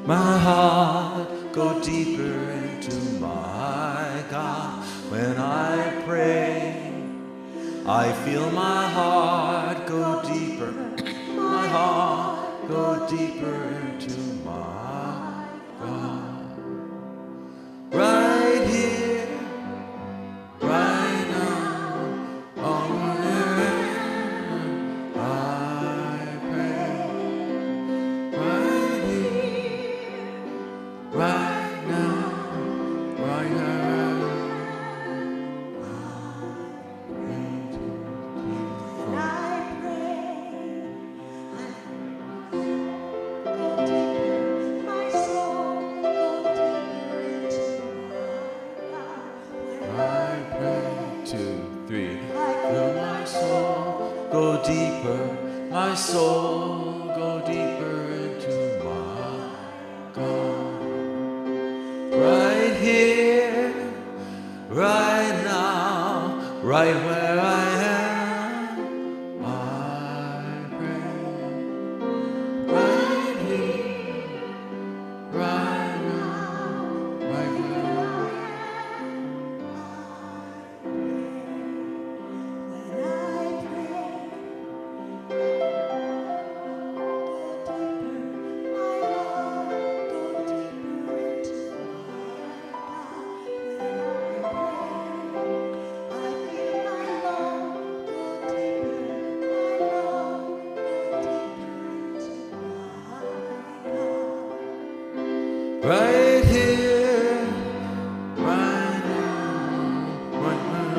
My heart go deeper into my God. When I pray, I feel my heart go deeper. My heart go deeper into my God. Right here, right now, on earth, I pray. Right here, right now, right now. Go deeper, my soul, go deeper into my God. Right here, right now, right where I am, I pray. Right here, right now, right where I right here, right now, right where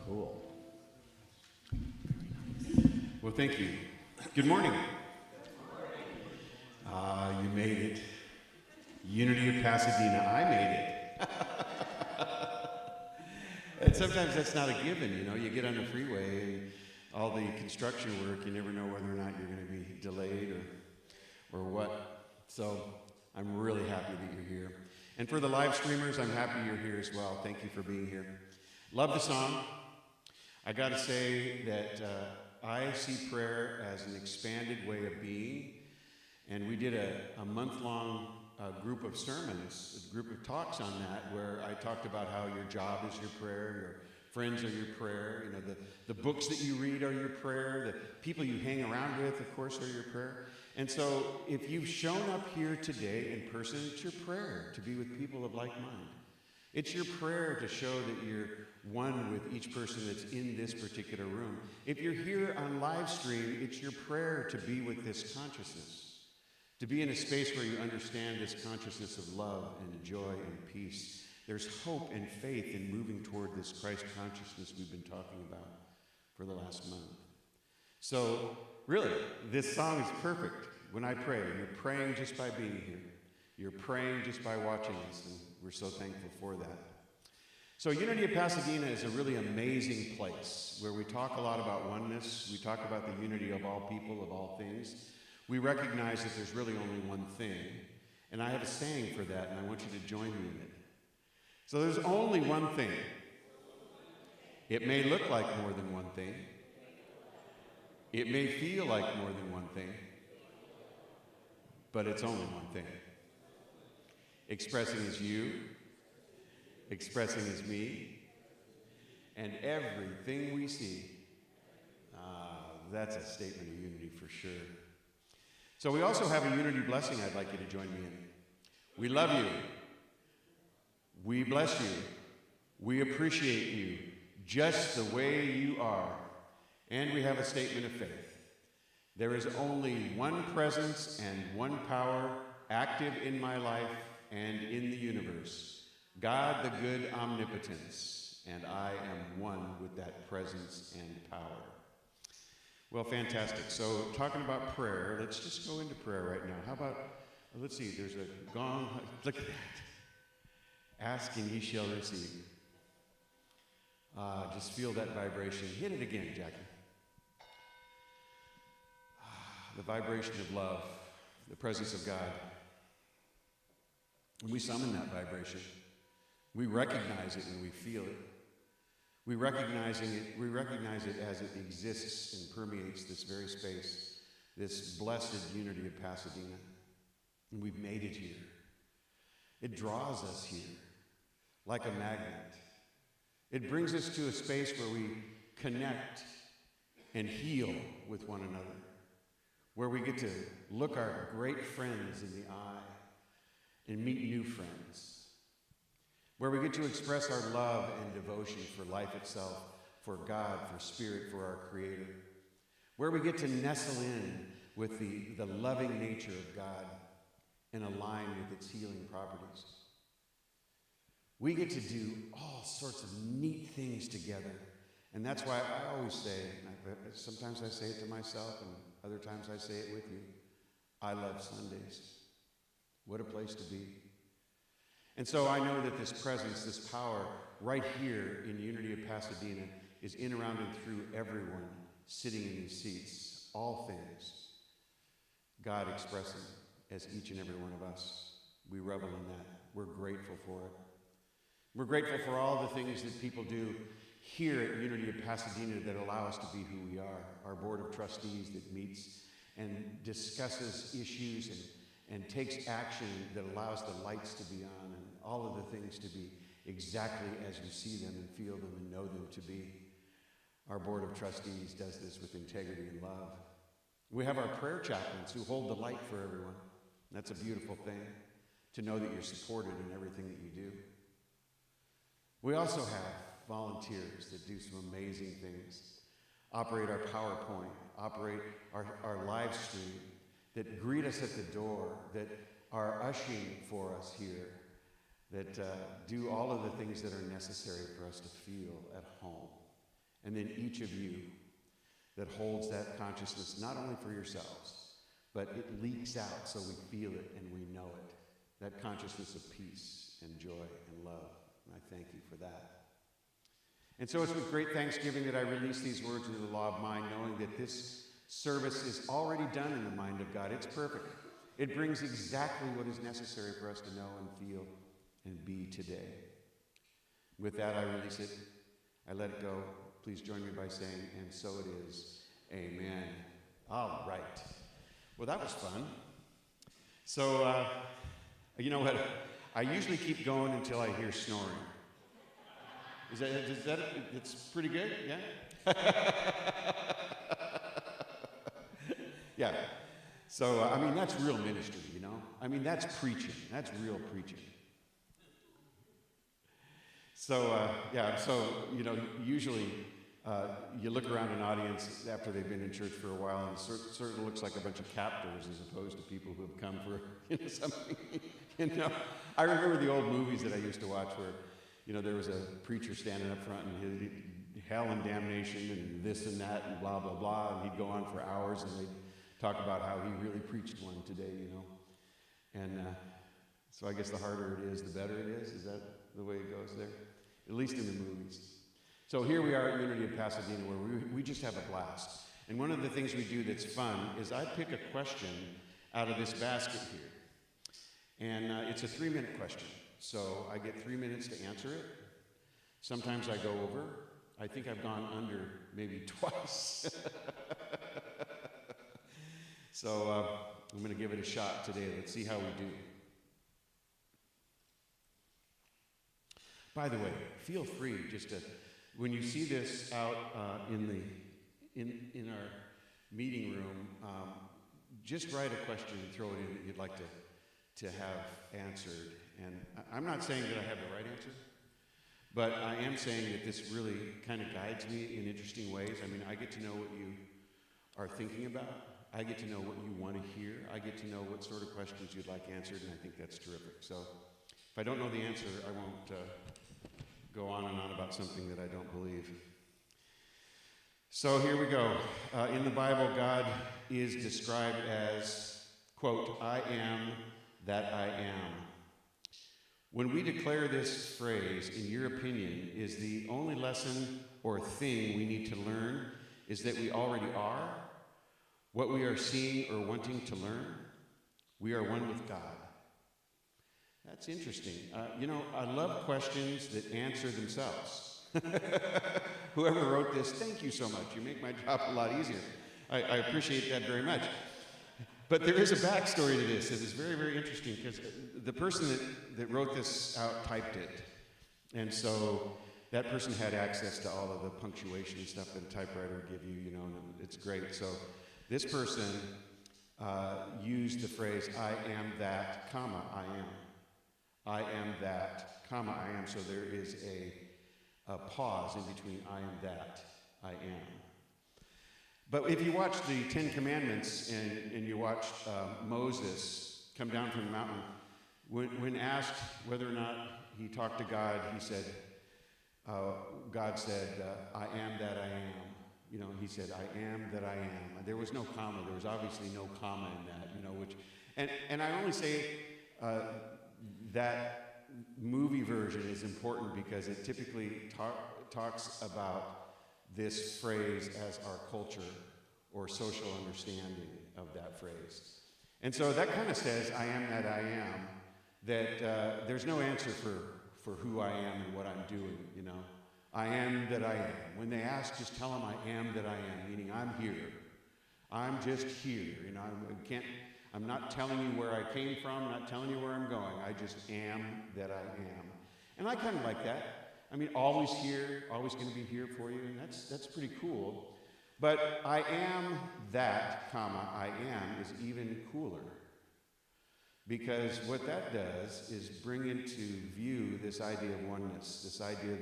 Cool. Well, thank you. Good morning. You made it. Unity of Pasadena, I made it. And sometimes that's not a given, you know. You get on the freeway and all the construction work, you never know whether or not you're going to be delayed or what. So I'm really happy that you're here. And for the live streamers, I'm happy you're here as well. Thank you for being here. Love the song. I got to say that I see prayer as an expanded way of being, and we did a month-long group of sermons, a group of talks on that, where I talked about how your job is your prayer, your friends are your prayer, you know, the books that you read are your prayer, the people you hang around with, of course, are your prayer. And so if you've shown up here today in person, it's your prayer to be with people of like mind. It's your prayer to show that you're one with each person that's in this particular room. If you're here on live stream, it's your prayer to be with this consciousness, to be in a space where you understand this consciousness of love and joy and peace. There's hope and faith in moving toward this Christ consciousness we've been talking about for the last month. So, really, this song is perfect when I pray. You're praying just by being here. You're praying just by watching us, and we're so thankful for that. So Unity of Pasadena is a really amazing place where we talk a lot about oneness. We talk about the unity of all people, of all things. We recognize that there's really only one thing, and I have a saying for that, and I want you to join me in it. So there's only one thing. It may look like more than one thing. It may feel like more than one thing, but it's only one thing. Expressing as you, expressing as me, and everything we see. That's a statement of unity for sure. So we also have a unity blessing I'd like you to join me in. We love you. We bless you. We appreciate you just the way you are. And we have a statement of faith. There is only one presence and one power active in my life and in the universe. God, the good omnipotence, and I am one with that presence and power. Well, fantastic. So talking about prayer, let's just go into prayer right now. How about Let's see, there's a gong. Look at that. Ask and ye shall receive. Just feel that vibration. Hit it again, Jackie. The vibration of love, the presence of God. And we summon that vibration. We recognize it and we feel it. We recognize it as it exists and permeates this very space, this blessed unity of Pasadena. And we've made it here. It draws us here like a magnet. It brings us to a space where we connect and heal with one another, where we get to look our great friends in the eye and meet new friends, where we get to express our love and devotion for life itself, for God, for Spirit, for our Creator, where we get to nestle in with the loving nature of God and align with its healing properties. We get to do all sorts of neat things together. And that's why I always say, sometimes I say it to myself and other times I say it with you, I love Sundays. What a place to be. And so I know that this presence, this power right here in Unity of Pasadena is in, around, and through everyone sitting in these seats. All things God expressing as each and every one of us. We revel in that. We're grateful for it. We're grateful for all the things that people do here at Unity of Pasadena that allow us to be who we are. Our board of trustees that meets and discusses issues and takes action that allows the lights to be on and all of the things to be exactly as you see them and feel them and know them to be. Our board of trustees does this with integrity and love. We have our prayer chaplains who hold the light for everyone. That's a beautiful thing, to know that you're supported in everything that you do. We also have volunteers that do some amazing things, operate our PowerPoint, operate our live stream, that greet us at the door, that are ushering for us here, that do all of the things that are necessary for us to feel at home. And then each of you that holds that consciousness, not only for yourselves, but it leaks out so we feel it and we know it. That consciousness of peace and joy and love. And I thank you for that. And so it's with great thanksgiving that I release these words into the law of mind, knowing that this service is already done in the mind of God. It's perfect. It brings exactly what is necessary for us to know and feel and be today. With that, I release it. I let it go. Please join me by saying, and so it is. Amen. All right. Well, that was fun. So, you know what? I usually keep going until I hear snoring. Is that it's pretty good? Yeah? Yeah. So, I mean, that's real ministry, you know? I mean, that's preaching. That's real preaching. So, you know, usually you look around an audience after they've been in church for a while, and it certainly looks like a bunch of captors as opposed to people who have come for, you know, something. You know, I remember the old movies that I used to watch where, you know, there was a preacher standing up front and he'd hell and damnation and this and that and blah, blah, blah, and he'd go on for hours and they'd talk about how he really preached one today, you know. And so I guess the harder it is, the better it is. Is that the way it goes there? At least in the movies. So here we are at Unity of Pasadena where we just have a blast. And one of the things we do that's fun is I pick a question out of this basket here. And it's a 3-minute question. So I get 3 minutes to answer it. Sometimes I go over. I think I've gone under maybe twice. So I'm going to give it a shot today. Let's see how we do. By the way, feel free just to, when you see this out in our meeting room, just write a question and throw it in that you'd like to have answered. And I'm not saying that I have the right answer, but I am saying that this really kind of guides me in interesting ways. I mean, I get to know what you are thinking about. I get to know what you want to hear. I get to know what sort of questions you'd like answered, and I think that's terrific. So if I don't know the answer, I won't go on and on about something that I don't believe. So here we go. In the Bible, God is described as Quote, I am that I am. When we declare this phrase, in your opinion, is the only lesson or thing we need to learn is that we already are what we are seeing or wanting to learn? We are one with God. That's interesting. I love questions that answer themselves. Whoever wrote this, thank you so much. You make my job a lot easier. I appreciate that very much. But there is a backstory to this that is very, very interesting because the person that wrote this out typed it. And so that person had access to all of the punctuation and stuff that a typewriter would give you, and it's great. So this person used the phrase, I am that, comma, I am. I am that, comma, I am. So there is a pause in between I am that, I am. But if you watch the Ten Commandments and you watch Moses come down from the mountain, when asked whether or not he talked to God, he said, God said, I am that I am. He said, I am that I am. There was no comma. There was obviously no comma in that, and I only say that movie version is important because it typically talks about this phrase as our culture or social understanding of that phrase. And so that kind of says, I am that I am, that there's no answer for who I am and what I'm doing, I am that I am. When they ask, just tell them I am that I am, meaning I'm here. I'm just here, I'm not telling you where I came from, I'm not telling you where I'm going. I just am that I am. And I kind of like that. Always here, always going to be here for you, and that's pretty cool. But I am that, comma, I am is even cooler. Because what that does is bring into view this idea of oneness, this idea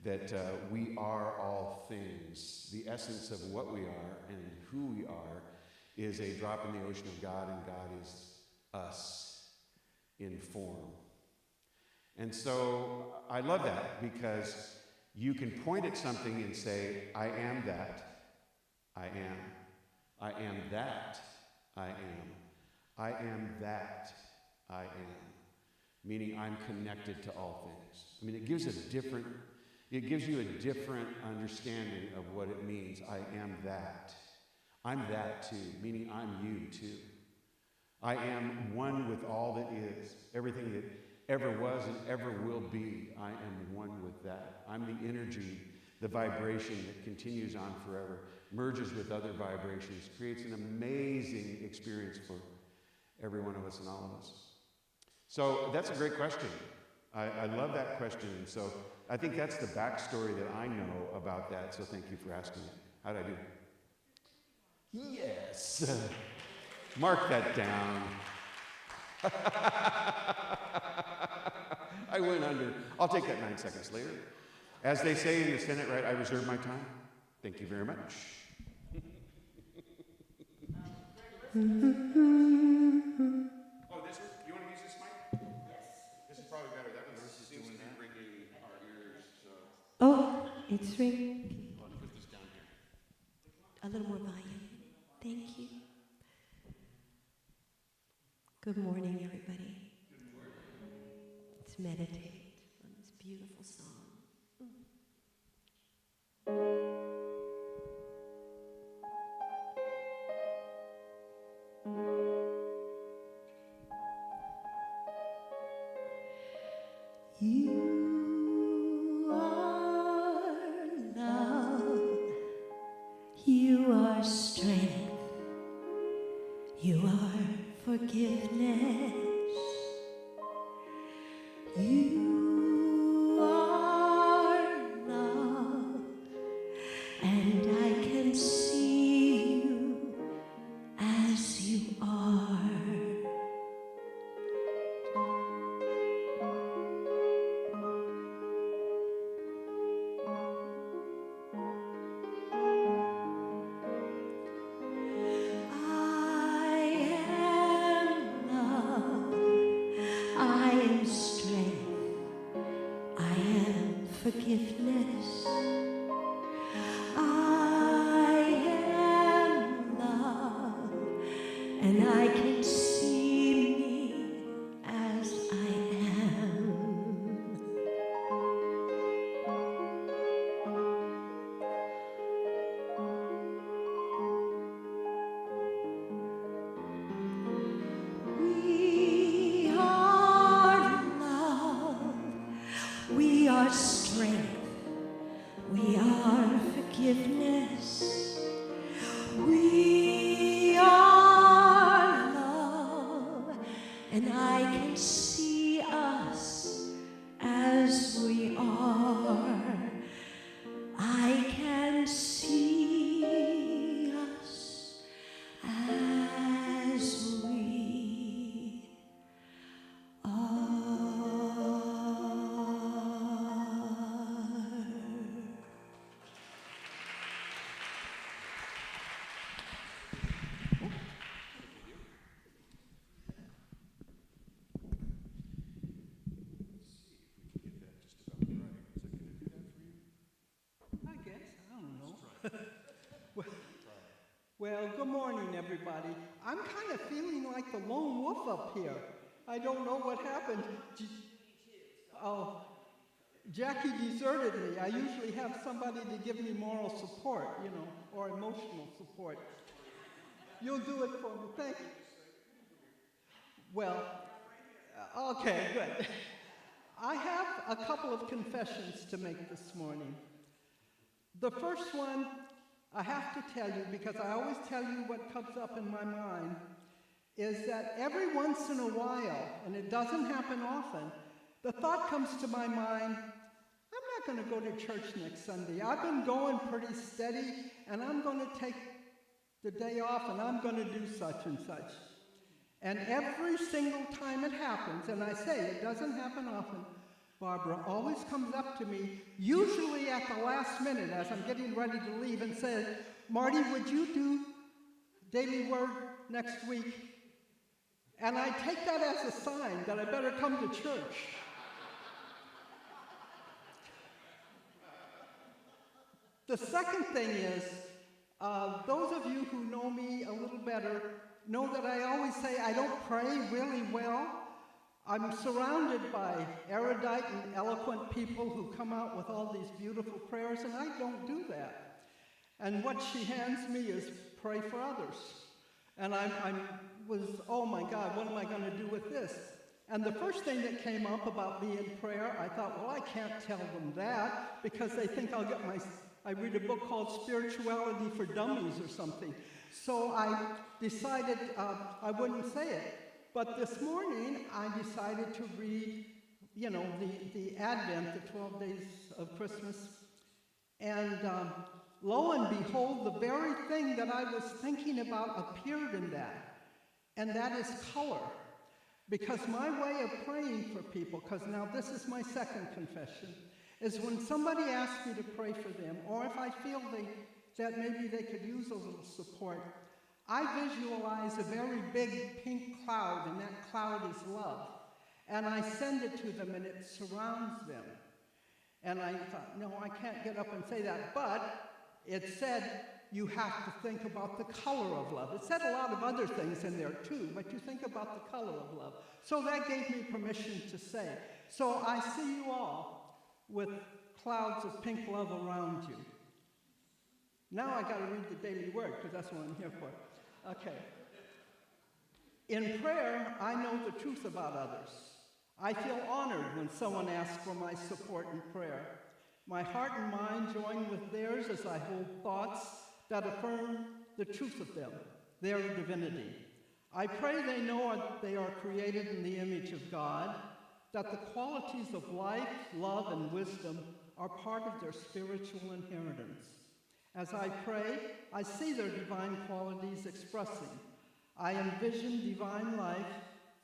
that we are all things. The essence of what we are and who we are is a drop in the ocean of God, and God is us in form. And so I love that because you can point at something and say, I am that, I am. I am that, I am. I am that, I am. Meaning I'm connected to all things. It gives you a different understanding of what it means. I am that. I'm that too, meaning I'm you too. I am one with all that is, everything that ever was and ever will be. I am one with that. I'm the energy, the vibration that continues on forever, merges with other vibrations, creates an amazing experience for every one of us and all of us. So that's a great question. I love that question. And so I think that's the backstory that I know about that. So thank you for asking it. How'd I do? Yes. Mark that down. I went under. I'll take that 9 seconds later. As they say in the Senate, right, I reserve my time. Thank you very much. Oh, this one? You want to use this mic? Yes. This is probably better. That one seems to be ringing our ears. So. Oh, it's ringing. I'll put this down here. A little more volume. Thank you. Good morning, everybody. Good morning. Let's meditate on this beautiful song. You are love, you are strength, you are forgiveness, you are love, and I can see you as you are. I am love. and I can see us as we are. I can see us as we are. I guess, I don't know. Well, good morning, everybody. I'm kind of feeling like the lone wolf up here. I don't know what happened. Jackie deserted me. I usually have somebody to give me moral support, or emotional support. You'll do it for me. Thank you. Well, okay, good. I have a couple of confessions to make this morning. The first one, I have to tell you, because I always tell you what comes up in my mind, is that every once in a while, and it doesn't happen often, the thought comes to my mind, I'm not going to go to church next Sunday. I've been going pretty steady, and I'm going to take the day off, and I'm going to do such and such. And every single time it happens, and I say it doesn't happen often, Barbara always comes up to me, usually at the last minute as I'm getting ready to leave, and says, Marty, would you do Daily Word next week? And I take that as a sign that I better come to church. The second thing is, those of you who know me a little better know that I always say I don't pray really well. I'm surrounded by erudite and eloquent people who come out with all these beautiful prayers, and I don't do that. And what she hands me is pray for others. And I was, oh my God, what am I going to do with this? And the first thing that came up about me in prayer, I thought, well, I can't tell them that because they think I'll get I read a book called Spirituality for Dummies or something. So I decided I wouldn't say it. But this morning, I decided to read, the Advent, the 12 days of Christmas. And lo and behold, the very thing that I was thinking about appeared in that. And that is color. Because my way of praying for people, because now this is my second confession, is when somebody asks me to pray for them, or if I feel that maybe they could use a little support, I visualize a very big pink cloud, and that cloud is love. And I send it to them, and it surrounds them. And I thought, no, I can't get up and say that. But it said, you have to think about the color of love. It said a lot of other things in there, too, but you think about the color of love. So that gave me permission to say. So I see you all with clouds of pink love around you. Now I got to read the daily word, because that's what I'm here for. Okay. In prayer, I know the truth about others. I feel honored when someone asks for my support in prayer. My heart and mind join with theirs as I hold thoughts that affirm the truth of them, their divinity. I pray they know they are created in the image of God, that the qualities of life, love, and wisdom are part of their spiritual inheritance. As I pray, I see their divine qualities expressing. I envision divine life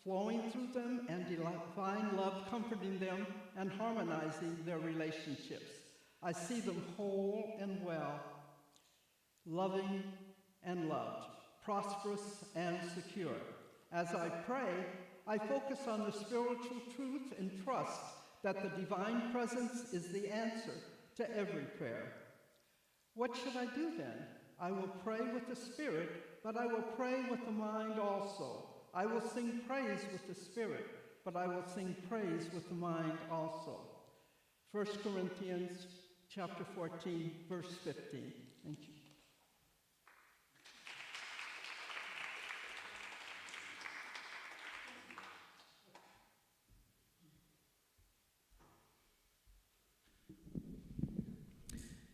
flowing through them and divine love comforting them and harmonizing their relationships. I see them whole and well, loving and loved, prosperous and secure. As I pray, I focus on the spiritual truth and trust that the divine presence is the answer to every prayer. What should I do then? I will pray with the Spirit, but I will pray with the mind also. I will sing praise with the Spirit, but I will sing praise with the mind also. 1 Corinthians chapter 14, verse 15. Thank you.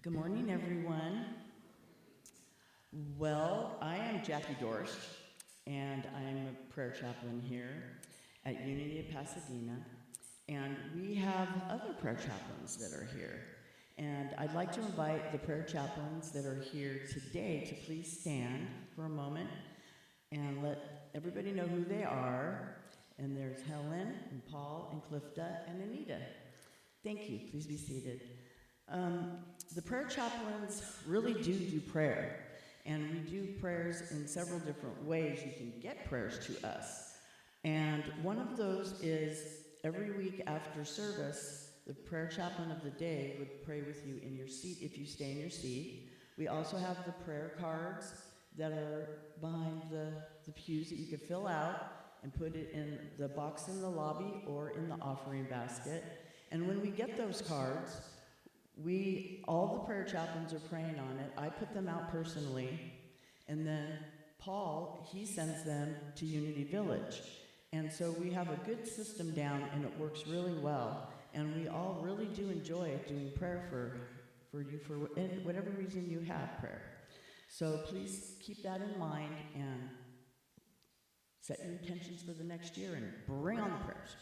Good morning, everyone. Well, I am Jackie Dorst, and I'm a prayer chaplain here. at Unity of Pasadena. And we have other prayer chaplains that are here. And I'd like to invite the prayer chaplains that are here today to please stand for a moment and let everybody know who they are. And there's Helen and Paul and Clifta and Anita. Thank you. Please be seated. The prayer chaplains really do prayer. And we do prayers in several different ways. You can get prayers to us. And one of those is every week after service, the prayer chaplain of the day would pray with you in your seat if you stay in your seat. We also have the prayer cards that are behind the pews that you could fill out and put it in the box in the lobby or in the offering basket. And when we get those cards, all the prayer chaplains are praying on it. I put them out personally, and then Paul, he sends them to Unity Village. And so we have a good system down, and it works really well. And we all really do enjoy doing prayer for you for whatever reason you have prayer. So please keep that in mind and set your intentions for the next year and bring on the prayers.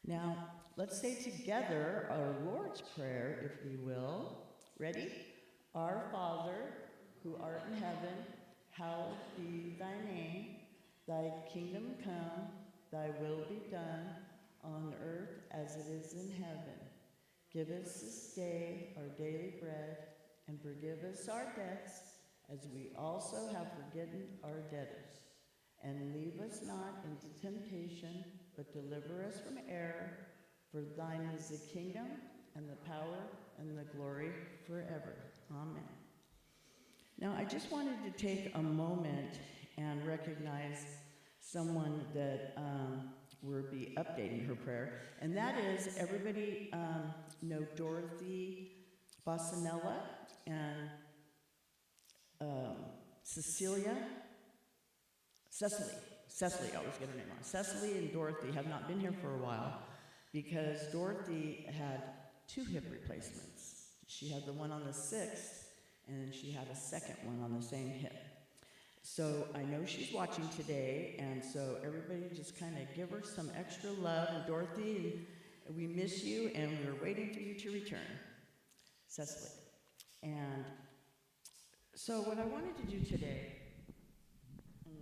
Now, let's say together our Lord's Prayer, if we will. Ready? Our Father, who art in heaven, hallowed be thy name. Thy kingdom come, thy will be done, on earth as it is in heaven. Give us this day our daily bread, and forgive us our debts, as we also have forgiven our debtors. And leave us not into temptation, but deliver us from error. For thine is the kingdom, and the power, and the glory forever. Amen. Now, I just wanted to take a moment and recognize someone that will be updating her prayer, and that is everybody know Dorothy Bossanella and Cecily, I always get her name wrong. Cecily and Dorothy have not been here for a while because Dorothy had 2 hip replacements. She had the one on the 6th, and she had a second one on the same hip. So I know she's watching today, and so everybody just kind of give her some extra love. And Dorothy, we miss you, and we're waiting for you to return. Cecily. And so what I wanted to do today,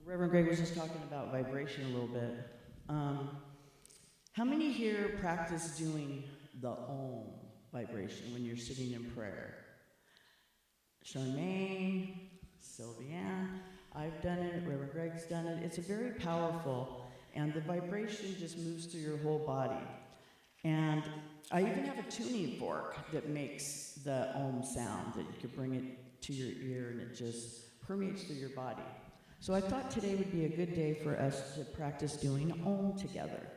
Reverend Greg was just talking about vibration a little bit. How many here practice doing the Om vibration when you're sitting in prayer? Charmaine, Sylvianne, I've done it, Reverend Greg's done it. It's a very powerful, and the vibration just moves through your whole body. And I even have a tuning fork that makes the Om sound, that you could bring it to your ear and it just permeates through your body. So I thought today would be a good day for us to practice doing Om together.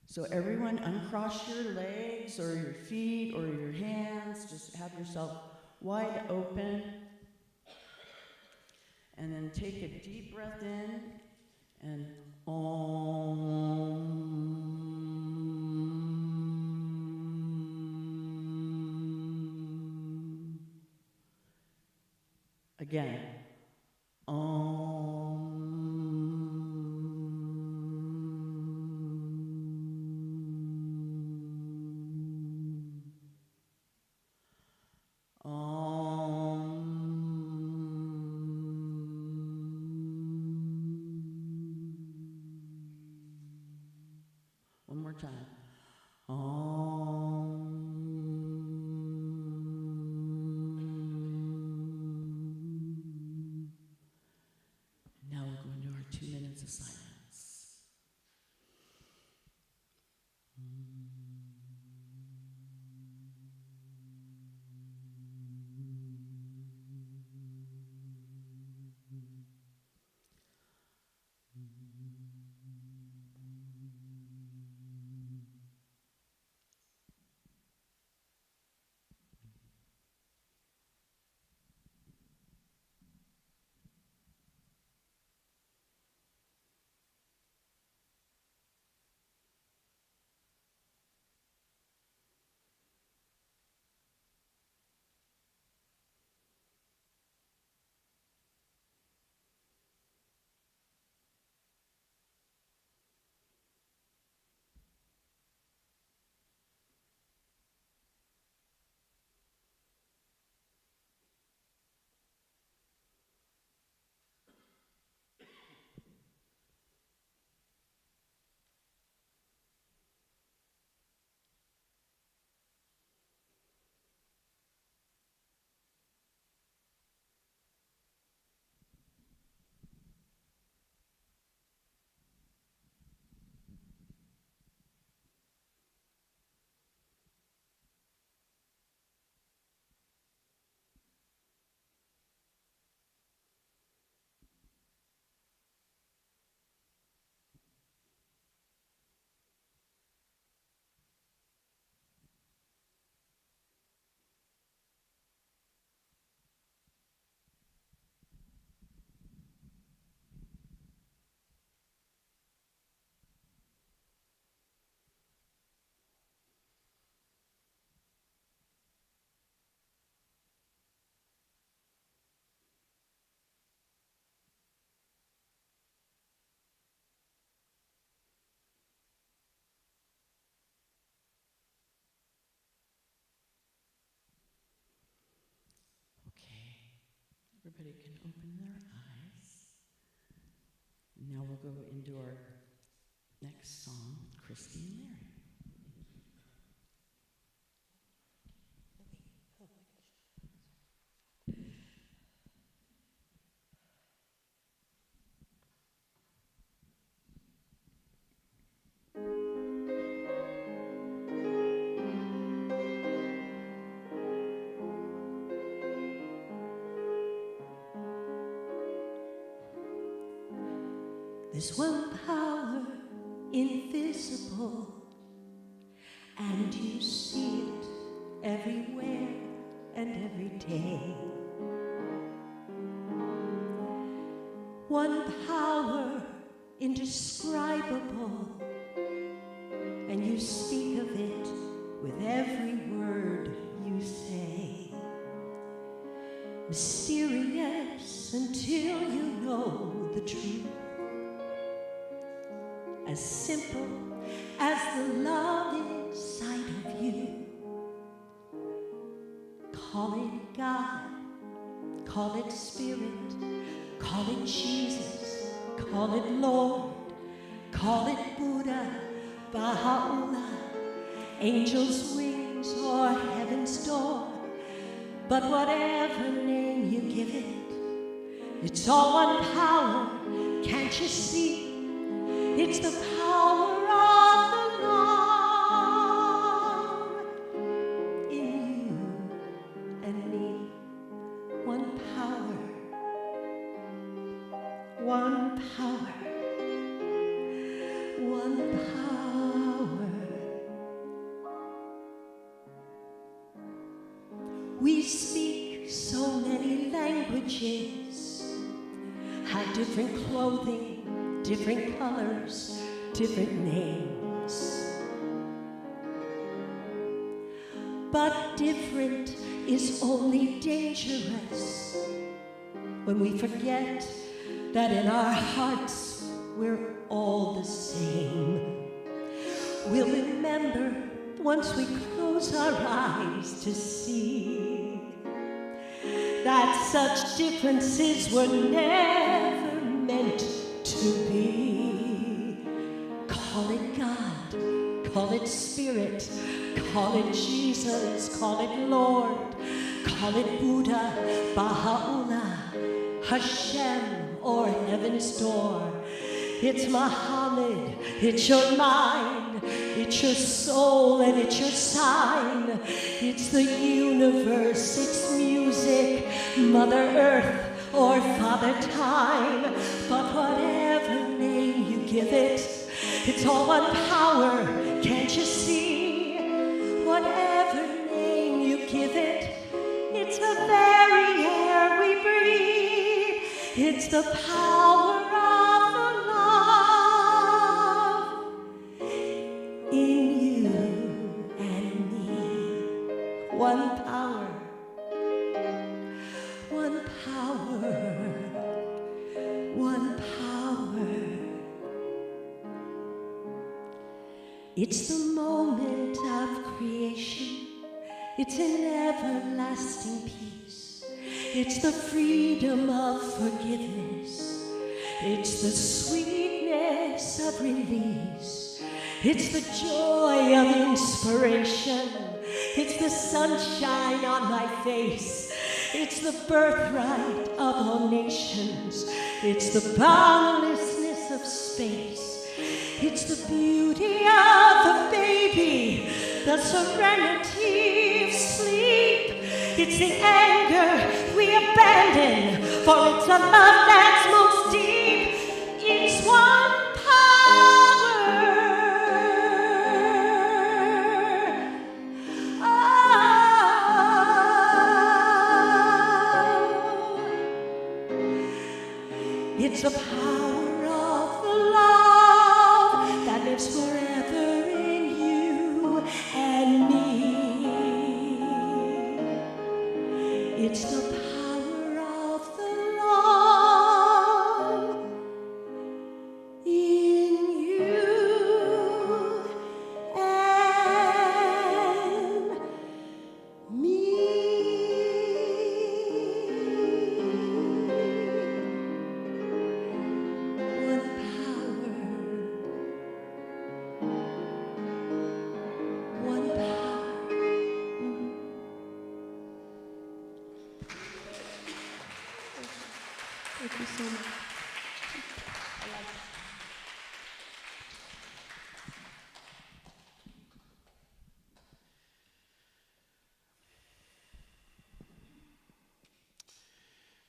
So everyone uncross your legs or your feet or your hands, just have yourself wide open. And then take a deep breath in and Om. Again, Om. One more time. Now we'll go into our 2 minutes of silence. everybody can open their eyes. Now we'll go into our next song, Christy and Mary. There's one power invisible, and you see it everywhere and every day. One power indescribable, and you speak of it with every word you say. Mysterious until you know the truth. As simple as the love inside of you. Call it God, call it Spirit, call it Jesus, call it Lord, call it Buddha, Baha'u'llah, angel's wings or heaven's door. But whatever name you give it, it's all one power, can't you see? It's the power of the Lord in you and me. One power, one power, one power. We speak so many languages, have different clothing, different colors, different names. But different is only dangerous when we forget that in our hearts we're all the same. We'll remember once we close our eyes to see that such differences were never meant to be. Call it God, call it Spirit, call it Jesus, call it Lord, call it Buddha, Baha'u'llah, Hashem, or Heaven's Door. It's Muhammad, it's your mind, it's your soul, and it's your sign. It's the universe, it's music, Mother Earth, or Father Time. But whatever name you give it, it's all one power, can't you see? Whatever name you give it, it's the very air we breathe. It's the power of the love in you and me. One power, one power, one power. It's the moment of creation. It's an everlasting peace. It's the freedom of forgiveness. It's the sweetness of release. It's the joy of inspiration. It's the sunshine on my face. It's the birthright of all nations. It's the boundlessness of space. It's the beauty of a baby, the serenity of sleep. It's the anger we abandon, for it's a love that's most deep. It's one power. It's the power of the love that lives forever in you and me. It's the power of the love in you and me.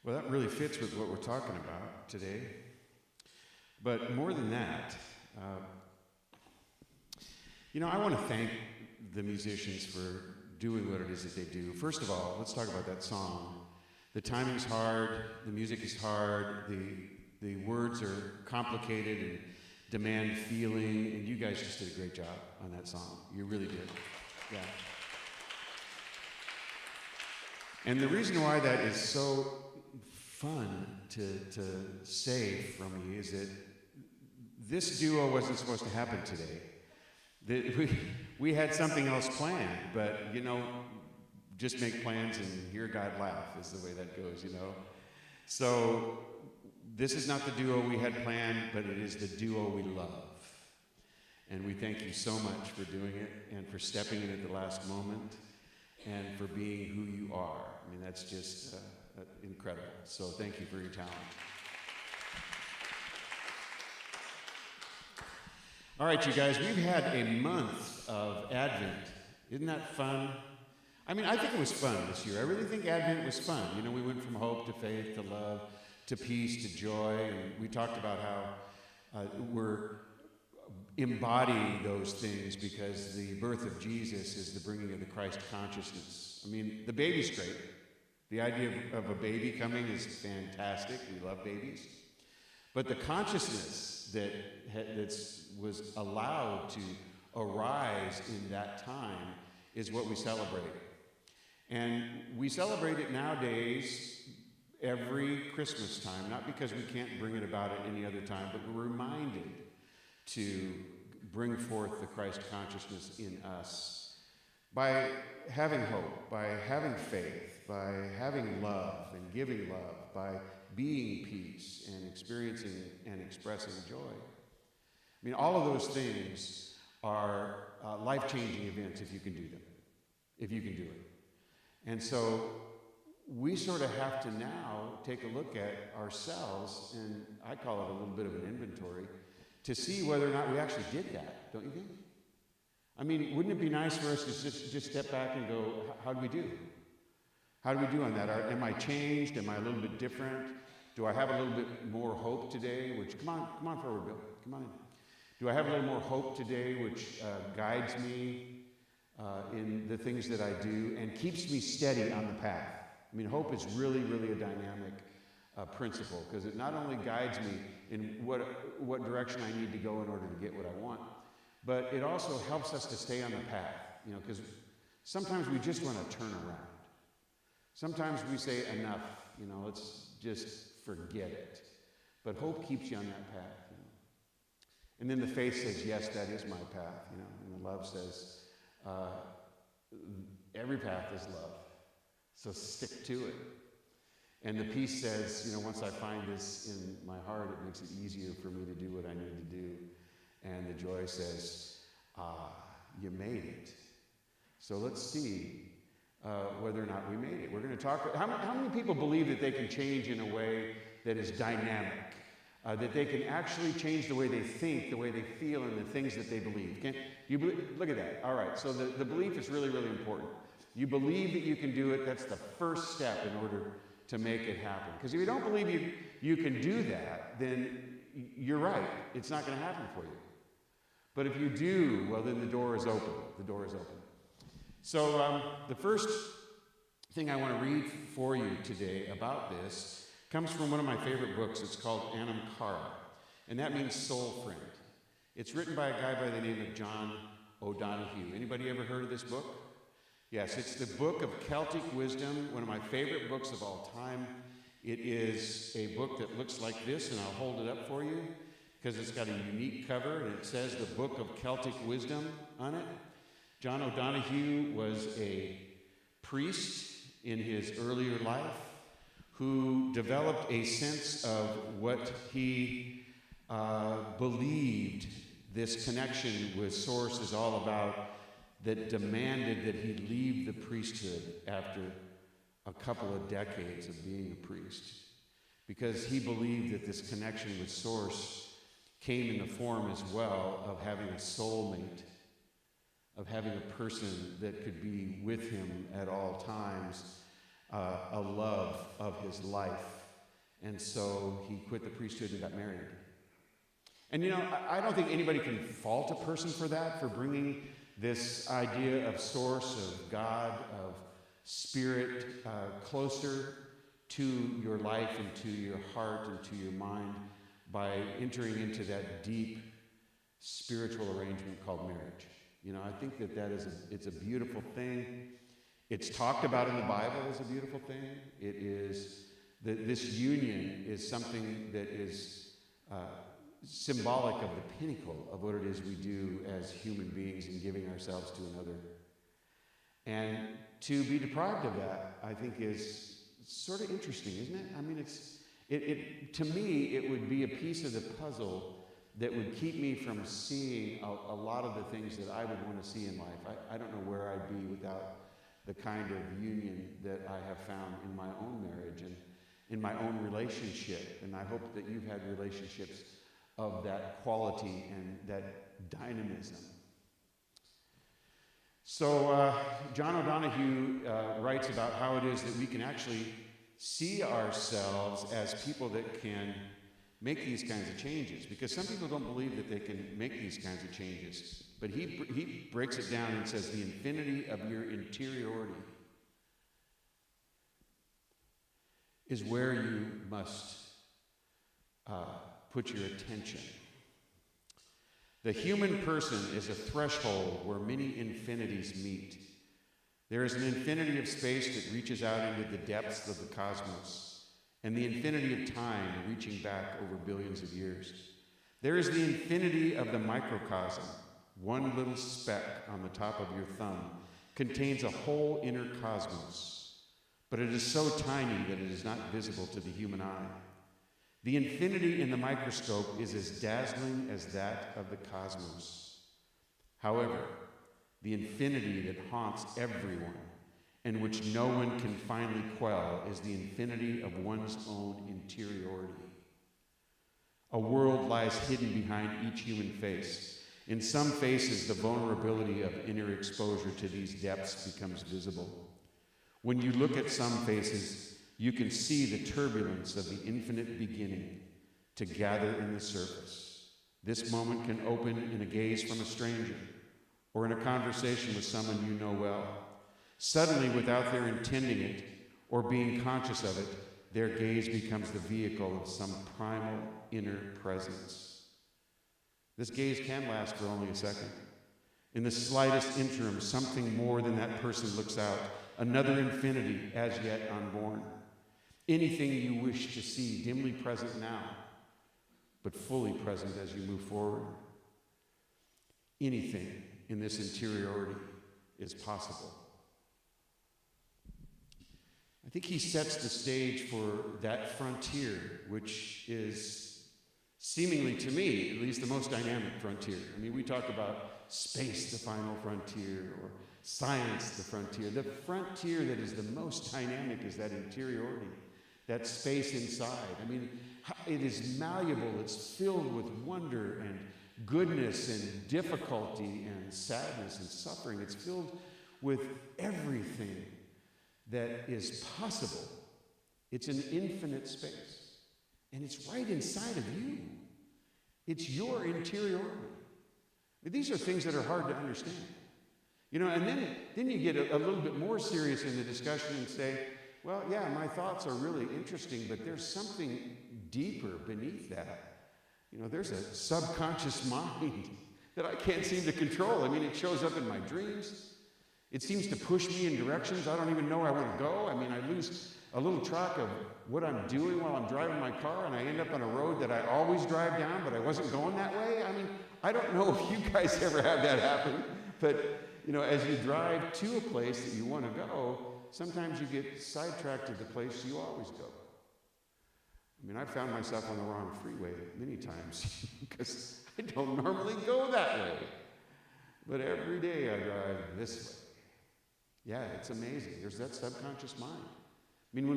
Well, that really fits with what we're talking about today. But more than that, I want to thank the musicians for doing what it is that they do. First of all, let's talk about that song. The timing's hard, the music is hard, the words are complicated and demand feeling, and you guys just did a great job on that song. You really did. Yeah. And the reason why that is so fun to say from me is that this duo wasn't supposed to happen today. We had something else planned, but, just make plans and hear God laugh is the way that goes, So this is not the duo we had planned, but it is the duo we love. And we thank you so much for doing it and for stepping in at the last moment and for being who you are. I mean, that's just incredible. So thank you for your talent. All right, you guys, we've had a month of Advent. Isn't that fun? I mean, I think it was fun this year. I really think Advent was fun. We went from hope to faith to love to peace to joy, and we talked about how we're embodying those things because the birth of Jesus is the bringing of the Christ consciousness. I mean, the baby's great. The idea of a baby coming is fantastic. We love babies. But the consciousness that was allowed to arise in that time is what we celebrate. And we celebrate it nowadays every Christmas time, not because we can't bring it about at any other time, but we're reminded to bring forth the Christ consciousness in us by having hope, by having faith, by having love and giving love, by being peace and experiencing and expressing joy. I mean, all of those things are life-changing events if you can do them, if you can do it. And so we sort of have to now take a look at ourselves, and I call it a little bit of an inventory, to see whether or not we actually did that, don't you think? I mean, wouldn't it be nice for us to just step back and go, how do we do? How do we do on that? Am I changed? Am I a little bit different? Do I have a little bit more hope today? Come on forward, Bill. Come on in. Do I have a little more hope today, which guides me in the things that I do and keeps me steady on the path? I mean, hope is really, really a dynamic principle because it not only guides me in what direction I need to go in order to get what I want, but it also helps us to stay on the path, because sometimes we just want to turn around. Sometimes we say enough, let's just forget it. But hope keeps you on that path. And then the faith says, yes, that is my path, and the love says, every path is love, so stick to it. And the peace says, once I find this in my heart, it makes it easier for me to do what I need to do. And the joy says, you made it. So let's see whether or not we made it. We're going to talk. How many people believe that they can change in a way that is dynamic? That they can actually change the way they think, the way they feel, and the things that they believe. Look at that. All right, so the belief is really, really important. You believe that you can do it. That's the first step in order to make it happen. Because if you don't believe you can do that, then you're right. It's not going to happen for you. But if you do, well, then the door is open. The door is open. So the first thing I want to read for you today about this comes from one of my favorite books. It's called Anam Cara, and that means soul friend. It's written by a guy by the name of John O'Donohue. Anybody ever heard of this book? Yes, it's the book of Celtic wisdom, one of my favorite books of all time. It is a book that looks like this, and I'll hold it up for you because it's got a unique cover, and it says the Book of Celtic Wisdom on it. John O'Donohue was a priest in his earlier life who developed a sense of what he believed this connection with Source is all about, that demanded that he leave the priesthood after a couple of decades of being a priest, because he believed that this connection with Source came in the form as well of having a soulmate, of having a person that could be with him at all times, a love of his life. And so he quit the priesthood and got married. And you know, I don't think anybody can fault a person for that, for bringing this idea of source, of God, of spirit closer to your life and to your heart and to your mind by entering into that deep spiritual arrangement called marriage. You know, I think that it's a beautiful thing. It's talked about in the Bible as a beautiful thing. It is, this union is something that is symbolic of the pinnacle of what it is we do as human beings in giving ourselves to another. And to be deprived of that, I think, is sort of interesting, isn't it? I mean, to me, it would be a piece of the puzzle that would keep me from seeing a lot of the things that I would want to see in life. I don't know where I'd be without the kind of union that I have found in my own marriage and in my own relationship. And I hope that you've had relationships of that quality and that dynamism. So John O'Donohue writes about how it is that we can actually see ourselves as people that can make these kinds of changes, because some people don't believe that they can make these kinds of changes. But he breaks it down and says the infinity of your interiority is where you must put your attention. The human person is a threshold where many infinities meet. There is an infinity of space that reaches out into the depths of the cosmos, and the infinity of time reaching back over billions of years. There is the infinity of the microcosm. One little speck on the top of your thumb contains a whole inner cosmos, but it is so tiny that it is not visible to the human eye. The infinity in the microscope is as dazzling as that of the cosmos. However, the infinity that haunts everyone and which no one can finally quell is the infinity of one's own interiority. A world lies hidden behind each human face. In some faces, the vulnerability of inner exposure to these depths becomes visible. When you look at some faces, you can see the turbulence of the infinite beginning to gather in the surface. This moment can open in a gaze from a stranger or in a conversation with someone you know well. Suddenly, without their intending it or being conscious of it, their gaze becomes the vehicle of some primal inner presence. This gaze can last for only a second. In the slightest interim, something more than that person looks out, another infinity as yet unborn. Anything you wish to see, dimly present now, but fully present as you move forward. Anything in this interiority is possible. I think he sets the stage for that frontier, which is seemingly, to me, at least the most dynamic frontier. I mean, we talk about space, the final frontier, or science, the frontier. The frontier that is the most dynamic is that interiority, that space inside. I mean, it is malleable. It's filled with wonder and goodness and difficulty and sadness and suffering. It's filled with everything that is possible. It's an infinite space. And it's right inside of you. It's your interiority. These are things that are hard to understand. You know, and then you get a little bit more serious in the discussion and say, well, yeah, my thoughts are really interesting, but there's something deeper beneath that. You know, there's a subconscious mind that I can't seem to control. I mean, it shows up in my dreams. It seems to push me in directions I don't even know where I want to go. I mean, I lose a little track of what I'm doing while I'm driving my car, and I end up on a road that I always drive down, but I wasn't going that way. I mean, I don't know if you guys ever have that happen, but, you know, as you drive to a place that you want to go, sometimes you get sidetracked to the place you always go. I mean, I've found myself on the wrong freeway many times because I don't normally go that way. But every day I drive this way. Yeah, it's amazing. There's that subconscious mind. I mean,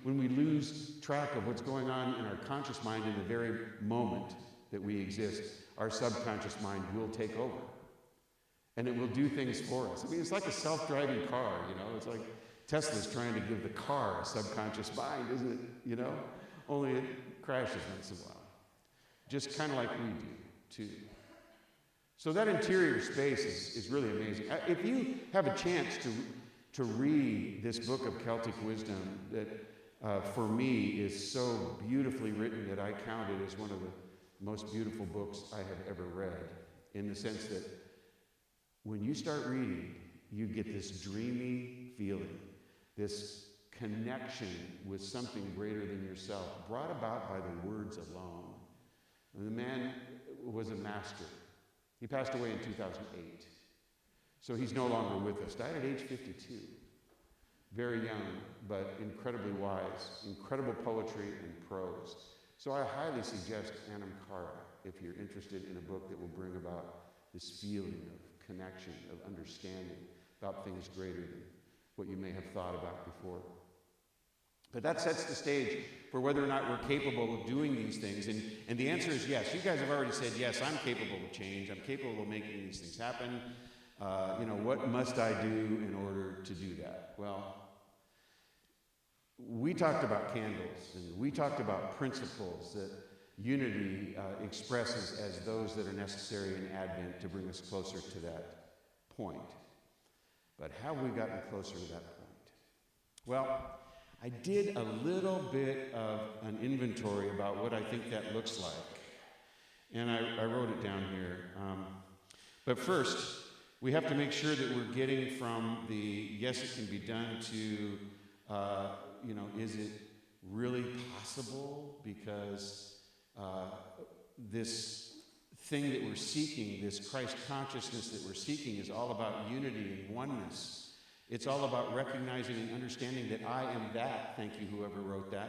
when we lose track of what's going on in our conscious mind in the very moment that we exist, our subconscious mind will take over. And it will do things for us. I mean, it's like a self-driving car, you know? It's like Tesla's trying to give the car a subconscious mind, isn't it? You know? only it crashes once in a while, just kind of like we do, too. So that interior space is really amazing. If you have a chance to read this book of Celtic wisdom that for me is so beautifully written that I count it as one of the most beautiful books I have ever read, in the sense that when you start reading, you get this dreamy feeling, this connection with something greater than yourself, brought about by the words alone. And the man was a master. He passed away in 2008. So he's no longer with us. Died at age 52. Very young, but incredibly wise. Incredible poetry and prose. So I highly suggest Anam Cara if you're interested in a book that will bring about this feeling of connection, of understanding about things greater than what you may have thought about before. But that sets the stage for whether or not we're capable of doing these things. And the answer is yes. You guys have already said, yes, I'm capable of change. I'm capable of making these things happen. What must I do in order to do that? Well, we talked about candles, and we talked about principles that unity expresses as those that are necessary in Advent to bring us closer to that point. But how have we gotten closer to that point? Well, I did a little bit of an inventory about what I think that looks like. And I wrote it down here. But first, we have to make sure that we're getting from the yes, it can be done to, is it really possible? Because this thing that we're seeking, this Christ consciousness that we're seeking, is all about unity and oneness. It's all about recognizing and understanding that I am that, thank you whoever wrote that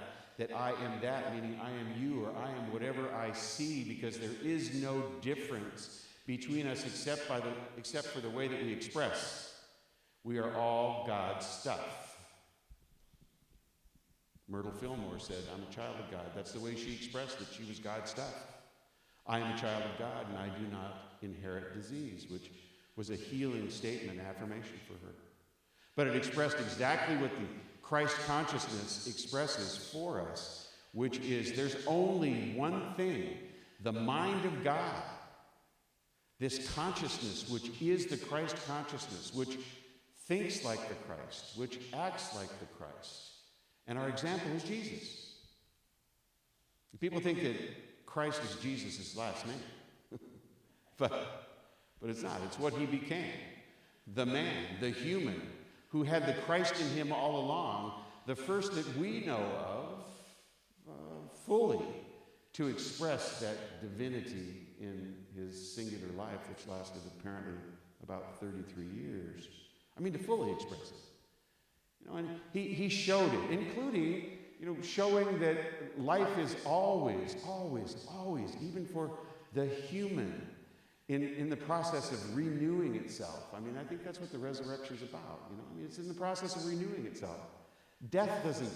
I am that, meaning I am you, or I am whatever I see, because there is no difference between us except for the way that we express. We are all God's stuff. Myrtle Fillmore said, I'm a child of God. That's the way she expressed it. She was God's stuff. I am a child of God, and I do not inherit disease, which was a healing statement, affirmation for her. But it expressed exactly what the Christ consciousness expresses for us, which is there's only one thing, the mind of God, this consciousness, which is the Christ consciousness, which thinks like the Christ, which acts like the Christ. And our example is Jesus. People think that Christ is Jesus' last name. but it's not. It's what he became. The man, the human, who had the Christ in him all along, the first that we know of fully to express that divinity in his singular life, which lasted apparently about 33 years. I mean, to fully express it. And he showed it, including, showing that life is always, even for the human, in the process of renewing itself. I mean, I think that's what the resurrection's about. It's in the process of renewing itself. Death doesn't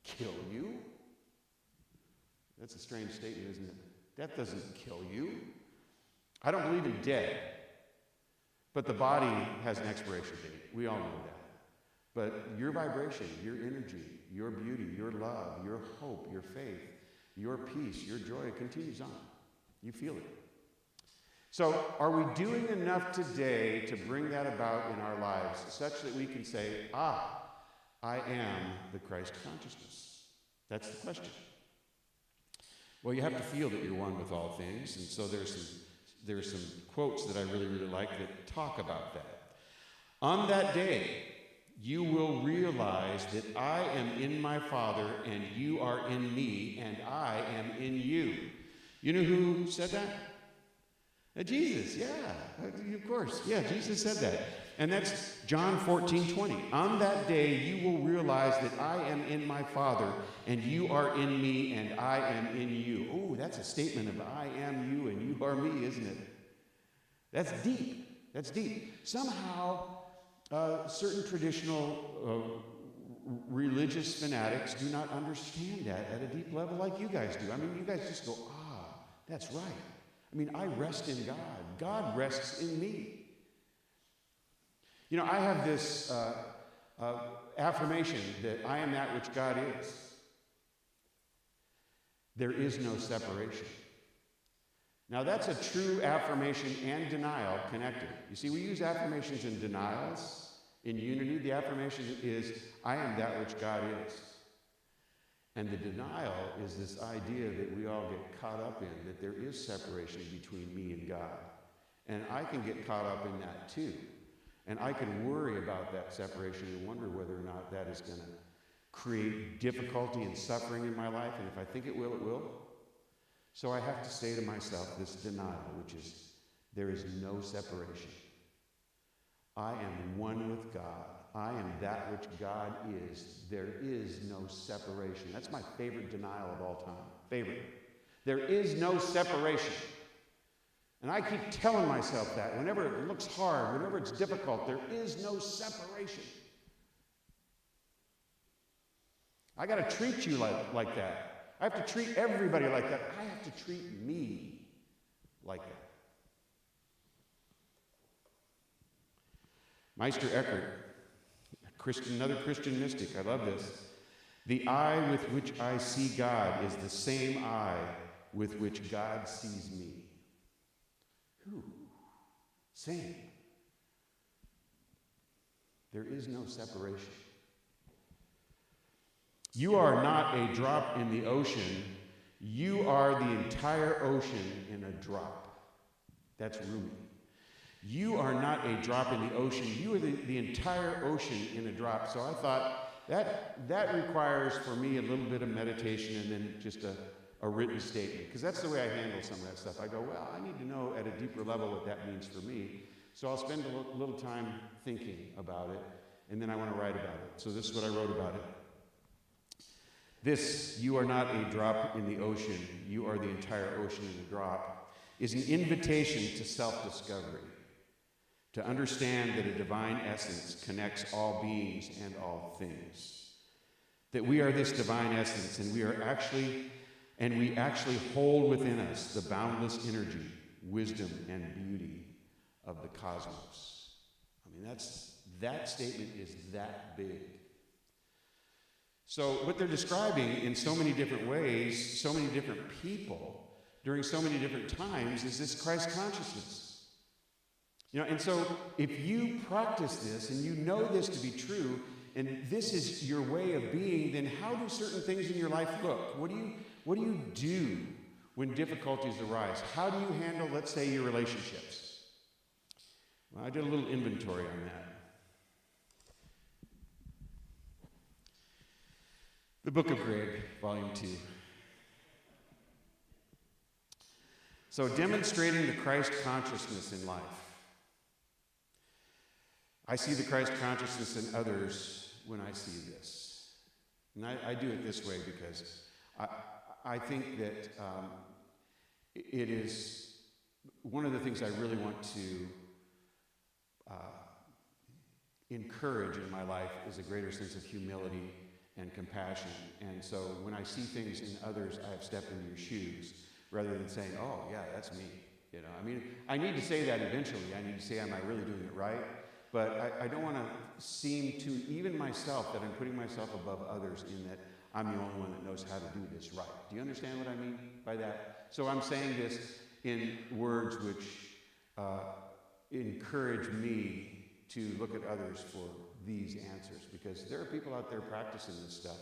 kill you. That's a strange statement, isn't it? Death doesn't kill you. I don't believe in dead, but the body has an expiration date. We all know that. But your vibration, your energy, your beauty, your love, your hope, your faith, your peace, your joy continues on. You feel it. So, are we doing enough today to bring that about in our lives such that we can say, I am the Christ consciousness? That's the question. Well, you have to feel that you're one with all things, and so there's some quotes that I really, really like that talk about that. On that day, you will realize that I am in my Father, and you are in me, and I am in you. You know who said that? Jesus, yeah, of course. Yeah, Jesus said that. And that's John 14:20. On that day, you will realize that I am in my Father, and you are in me, and I am in you. Oh, that's a statement of I am you, and you are me, isn't it? That's deep. That's deep. Somehow, certain traditional religious fanatics do not understand that at a deep level like you guys do. I mean, you guys just go, that's right. I mean, I rest in God. God rests in me. I have this affirmation that I am that which God is. there is no separation. Now, that's a true affirmation and denial connected. You see, we use affirmations and denials in unity. The affirmation is, I am that which God is. And the denial is this idea that we all get caught up in, that there is separation between me and God. And I can get caught up in that too. And I can worry about that separation and wonder whether or not that is going to create difficulty and suffering in my life. And if I think it will, it will. So I have to say to myself this denial, which is, there is no separation. I am one with God. I am that which God is. There is no separation. That's my favorite denial of all time. Favorite. There is no separation. And I keep telling myself that whenever it looks hard, whenever it's difficult, there is no separation. I got to treat you like that. I have to treat everybody like that. I have to treat me like that. Meister Eckhart, another Christian mystic, I love this. The eye with which I see God is the same eye with which God sees me. Who? Same. There is no separation. You are not a drop in the ocean. You are the entire ocean in a drop. That's Rumi. You are not a drop in the ocean. You are the entire ocean in a drop. So I thought that requires for me a little bit of meditation and then just a written statement. Because that's the way I handle some of that stuff. I go, well, I need to know at a deeper level what that means for me. So I'll spend a little time thinking about it, and then I want to write about it. So this is what I wrote about it. This, you are not a drop in the ocean, you are the entire ocean in a drop, is an invitation to self-discovery, to understand that a divine essence connects all beings and all things. That we are this divine essence, and we actually hold within us the boundless energy, wisdom, and beauty of the cosmos. I mean, that statement is that big. So what they're describing in so many different ways, so many different people, during so many different times, is this Christ consciousness. You know, and so if you practice this and you know this to be true, and this is your way of being, then how do certain things in your life look? What do you do when difficulties arise? How do you handle, let's say, your relationships? Well, I did a little inventory on that. The Book of Greg, Volume 2. So, demonstrating the Christ consciousness in life. I see the Christ consciousness in others when I see this. And I do it this way because I think that it is one of the things I really want to encourage in my life is a greater sense of humility and compassion. And so when I see things in others, I have stepped into your shoes, rather than saying, oh, yeah, that's me. You know, I mean, I need to say that eventually. I need to say, am I really doing it right? But I don't want to seem to, even myself, that I'm putting myself above others in that I'm the only one that knows how to do this right. Do you understand what I mean by that? So I'm saying this in words which encourage me to look at others for these answers, because there are people out there practicing this stuff.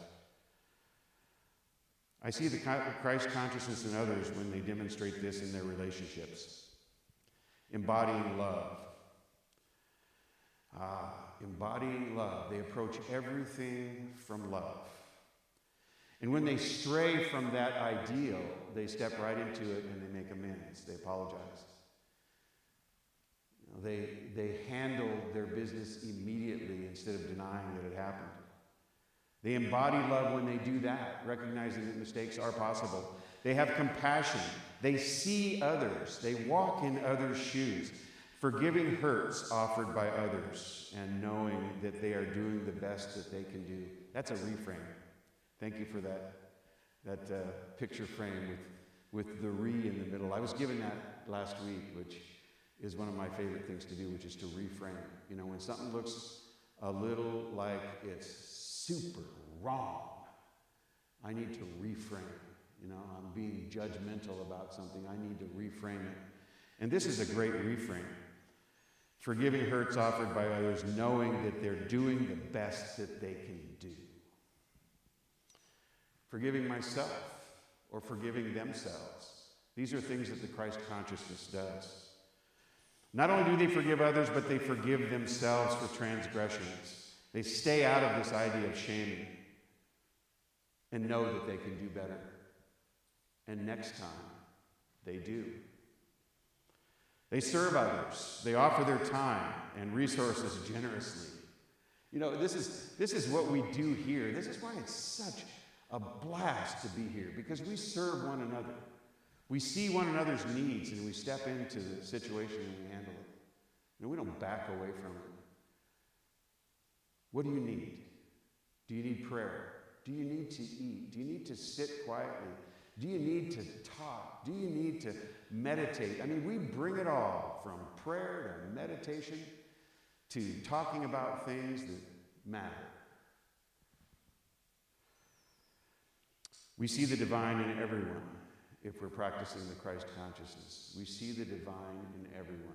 I see the Christ consciousness in others when they demonstrate this in their relationships. Embodying love. Embodying love. They approach everything from love. And when they stray from that ideal, they step right into it and they make amends. They apologize. They handle their business immediately instead of denying that it happened. They embody love when they do that, recognizing that mistakes are possible. They have compassion. They see others. They walk in others' shoes, forgiving hurts offered by others and knowing that they are doing the best that they can do. That's a reframe. Thank you for that picture frame with the re in the middle. I was given that last week, which is one of my favorite things to do, which is to reframe. You know, when something looks a little like it's super wrong, I need to reframe You know, I'm being judgmental about something. I need to reframe it. And this is a great reframe. Forgiving hurts offered by others, knowing that they're doing the best that they can do. Forgiving myself or forgiving themselves. These are things that the Christ consciousness does. Not only do they forgive others, but they forgive themselves for transgressions. They stay out of this idea of shaming and know that they can do better. And next time, they do. They serve others. They offer their time and resources generously. You know, this is what we do here. This is why it's such a blast to be here, because we serve one another. We see one another's needs, and we step into the situation and we handle it. And we don't back away from it. What do you need? Do you need prayer? Do you need to eat? Do you need to sit quietly? Do you need to talk? Do you need to meditate? I mean, we bring it all, from prayer to meditation to talking about things that matter. We see the divine in everyone if we're practicing the Christ consciousness. We see the divine in everyone.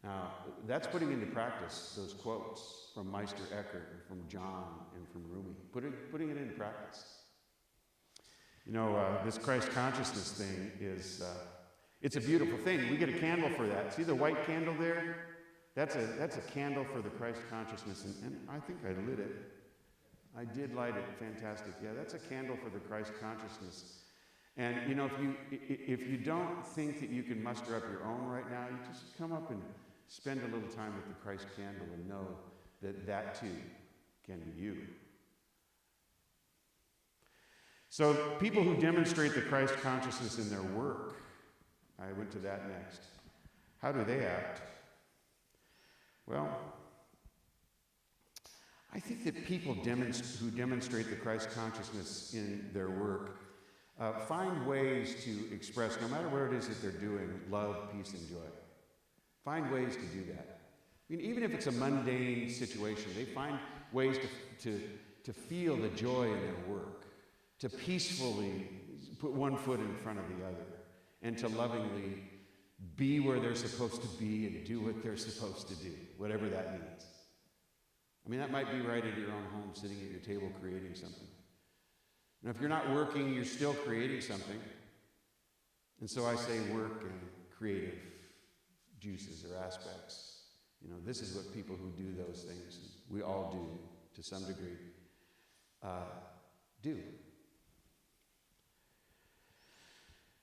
Now, that's putting into practice those quotes from Meister Eckhart, and from John, and from Rumi. Putting it into practice. You know, this Christ consciousness thing is, it's a beautiful thing. We get a candle for that. See the white candle there? That's a candle for the Christ consciousness, and I think I lit it. I did light it. Fantastic. Yeah, that's a candle for the Christ consciousness. And, you know, if you don't think that you can muster up your own right now, you just come up and spend a little time with the Christ candle and know that that too can be you. So people who demonstrate the Christ consciousness in their work, I went to that next. How do they act? Well, I think that people who demonstrate the Christ consciousness in their work find ways to express, no matter what it is that they're doing, love, peace, and joy. Find ways to do that. I mean, even if it's a mundane situation, they find ways to feel the joy in their work, to peacefully put one foot in front of the other, and to lovingly be where they're supposed to be and do what they're supposed to do, whatever that means. I mean, that might be right at your own home, sitting at your table creating something. Now, if you're not working, you're still creating something. And so I say work and creative juices or aspects. You know, this is what people who do those things, we all do to some degree, do.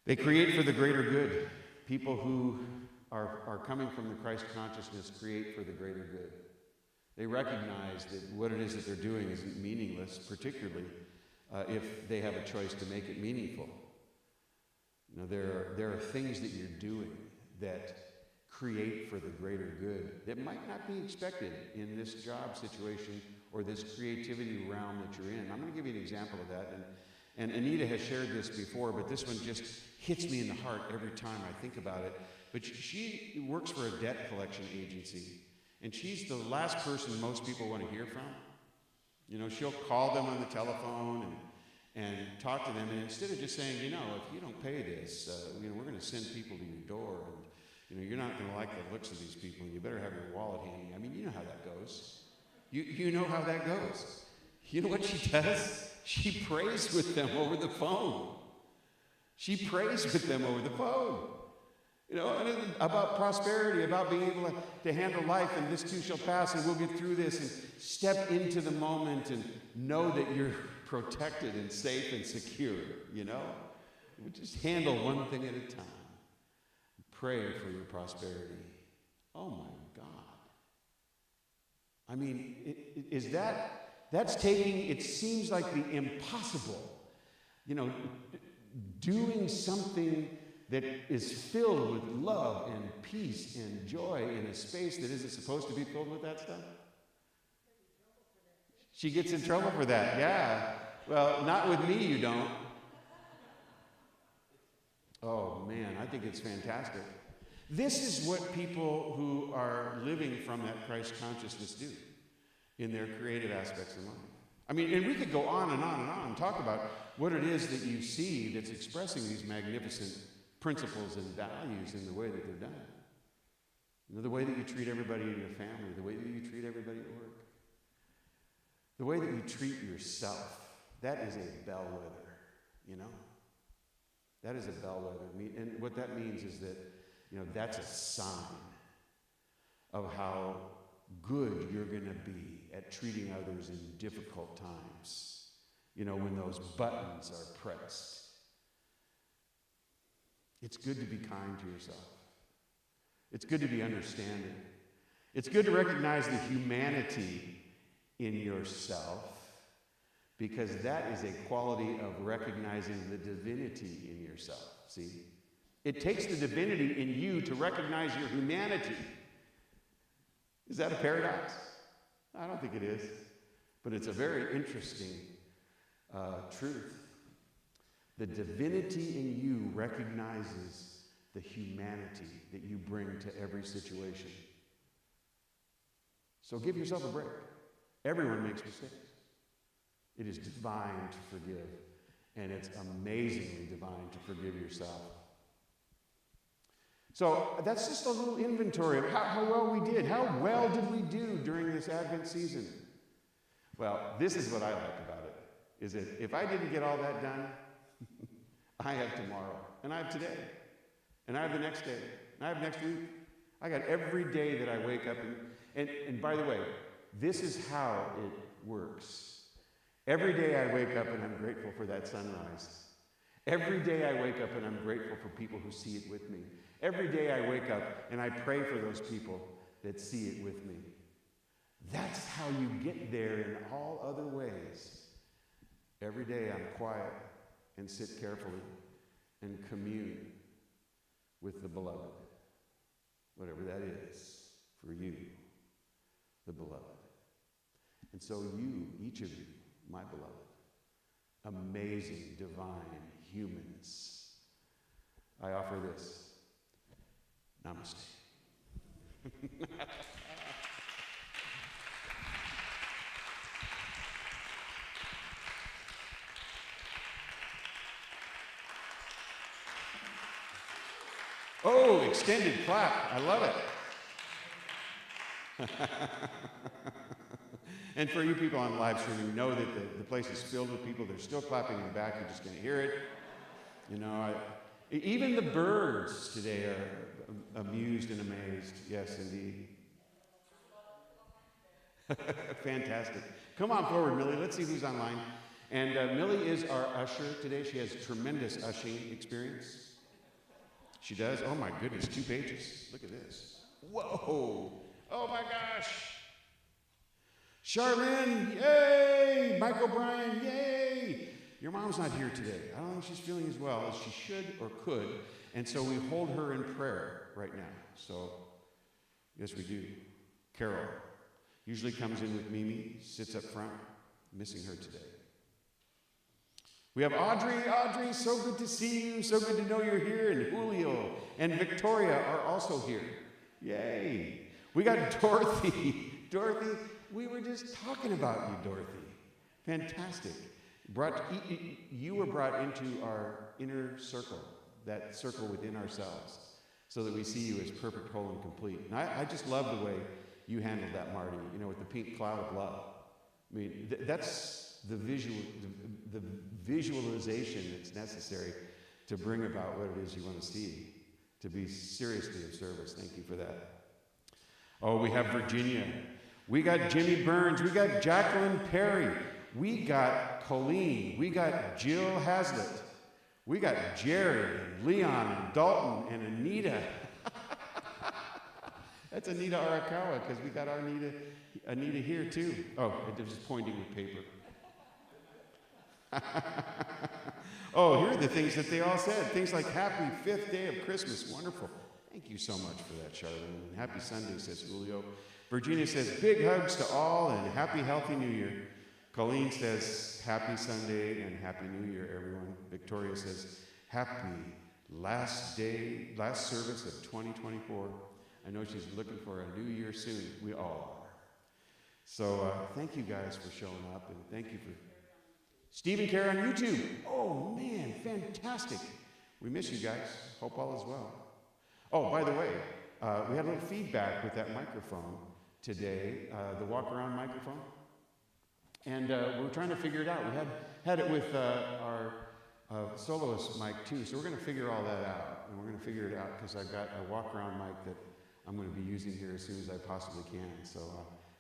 They create for the greater good. People who are coming from the Christ consciousness create for the greater good. They recognize that what it is that they're doing isn't meaningless, particularly if they have a choice to make it meaningful. You know, there are things that you're doing that create for the greater good that might not be expected in this job situation or this creativity realm that you're in. I'm going to give you an example of that. And Anita has shared this before, but this one just hits me in the heart every time I think about it. But she works for a debt collection agency, and she's the last person most people want to hear from. You know, she'll call them on the telephone and talk to them, and instead of just saying, you know, if you don't pay this, you know, we're going to send people to your door, and you know, you're not going to like the looks of these people, and you better have your wallet handy. I mean, you know how that goes. You know how that goes. You know what she does? She prays with them over the phone. She prays with them over the phone. You know, and about prosperity, about being able to handle life, and this too shall pass, and we'll get through this, and step into the moment and know that you're protected and safe and secure, you know? We just handle one thing at a time. Pray for your prosperity. Oh my God. I mean, that's taking, it seems like the impossible, you know, doing something that is filled with love and peace and joy in a space that isn't supposed to be filled with that stuff. She gets in trouble for that, yeah. Well, not with me, you don't. Oh man, I think it's fantastic. This is what people who are living from that Christ consciousness do in their creative aspects of life. I mean, and we could go on and on and on and talk about what it is that you see that's expressing these magnificent principles and values in the way that they're done. You know, the way that you treat everybody in your family, the way that you treat everybody at work, the way that you treat yourself. That is a bellwether, you know? That is a bellwether. And what that means is that, you know, that's a sign of how good you're going to be at treating others in difficult times. You know, when those buttons are pressed. It's good to be kind to yourself. It's good to be understanding. It's good to recognize the humanity in yourself, because that is a quality of recognizing the divinity in yourself. See? It takes the divinity in you to recognize your humanity. Is that a paradox? I don't think it is. But it's a very interesting truth. The divinity in you recognizes the humanity that you bring to every situation. So give yourself a break. Everyone makes mistakes. It is divine to forgive, and it's amazingly divine to forgive yourself. So that's just a little inventory of how well we did. How well did we do during this Advent season? Well, this is what I like about it, is that if I didn't get all that done, I have tomorrow, and I have today, and I have the next day, and I have next week. I got every day that I wake up, and by the way, this is how it works. Every day I wake up and I'm grateful for that sunrise. Every day I wake up and I'm grateful for people who see it with me. Every day I wake up and I pray for those people that see it with me. That's how you get there in all other ways. Every day I'm quiet and sit carefully and commune with the beloved. Whatever that is for you, the beloved. And so you, each of you, my beloved, amazing, divine humans, I offer this. Namaste. Oh, extended clap. I love it. And for you people on live streaming, know that the place is filled with people. They're still clapping in the back. You're just going to hear it. You know, even the birds today are amused and amazed. Yes, indeed. Fantastic. Come on forward, Millie. Let's see who's online. And Millie is our usher today. She has tremendous ushering experience. She does. Oh, my goodness. 2 pages. Look at this. Whoa. Oh, my gosh. Charlene, yay! Mike O'Brien, yay! Your mom's not here today. I don't think she's feeling as well as she should or could, and so we hold her in prayer right now. So, yes, we do. Carol usually comes in with Mimi, sits up front, missing her today. We have Audrey. Audrey, so good to see you. So good to know you're here. And Julio and Victoria are also here. Yay! We got Dorothy. Dorothy. We were just talking about you, Dorothy. Fantastic. You were brought into our inner circle, that circle within ourselves, so that we see you as perfect, whole, and complete. And I just love the way you handled that, Marty, you know, with the pink cloud of love. I mean, that's the visualization that's necessary to bring about what it is you want to see, to be seriously of service. Thank you for that. Oh, we have Virginia. We got Jimmy Burns. We got Jacqueline Perry. We got Colleen. We got Jill Hazlitt. We got Jerry and Leon and Dalton and Anita. That's Anita Arakawa, because we got our Anita here too. Oh, it was pointing with paper. Oh, here are the things that they all said. Things like happy 5th day of Christmas. Wonderful. Thank you so much for that, Charlene. And happy Sunday, says Julio. Virginia says, big hugs to all and happy, healthy New Year. Colleen says, happy Sunday and happy New Year, everyone. Victoria says, happy last service of 2024. I know she's looking for a new year soon. We all are. So thank you guys for showing up, and thank you for Steve and Kara on YouTube. Oh man, fantastic. We miss you guys. Hope all is well. Oh, by the way, we had a little feedback with that microphone today, the walk-around microphone. And we're trying to figure it out. We had it with our soloist mic too, so we're going to figure all that out. And we're going to figure it out because I've got a walk-around mic that I'm going to be using here as soon as I possibly can. So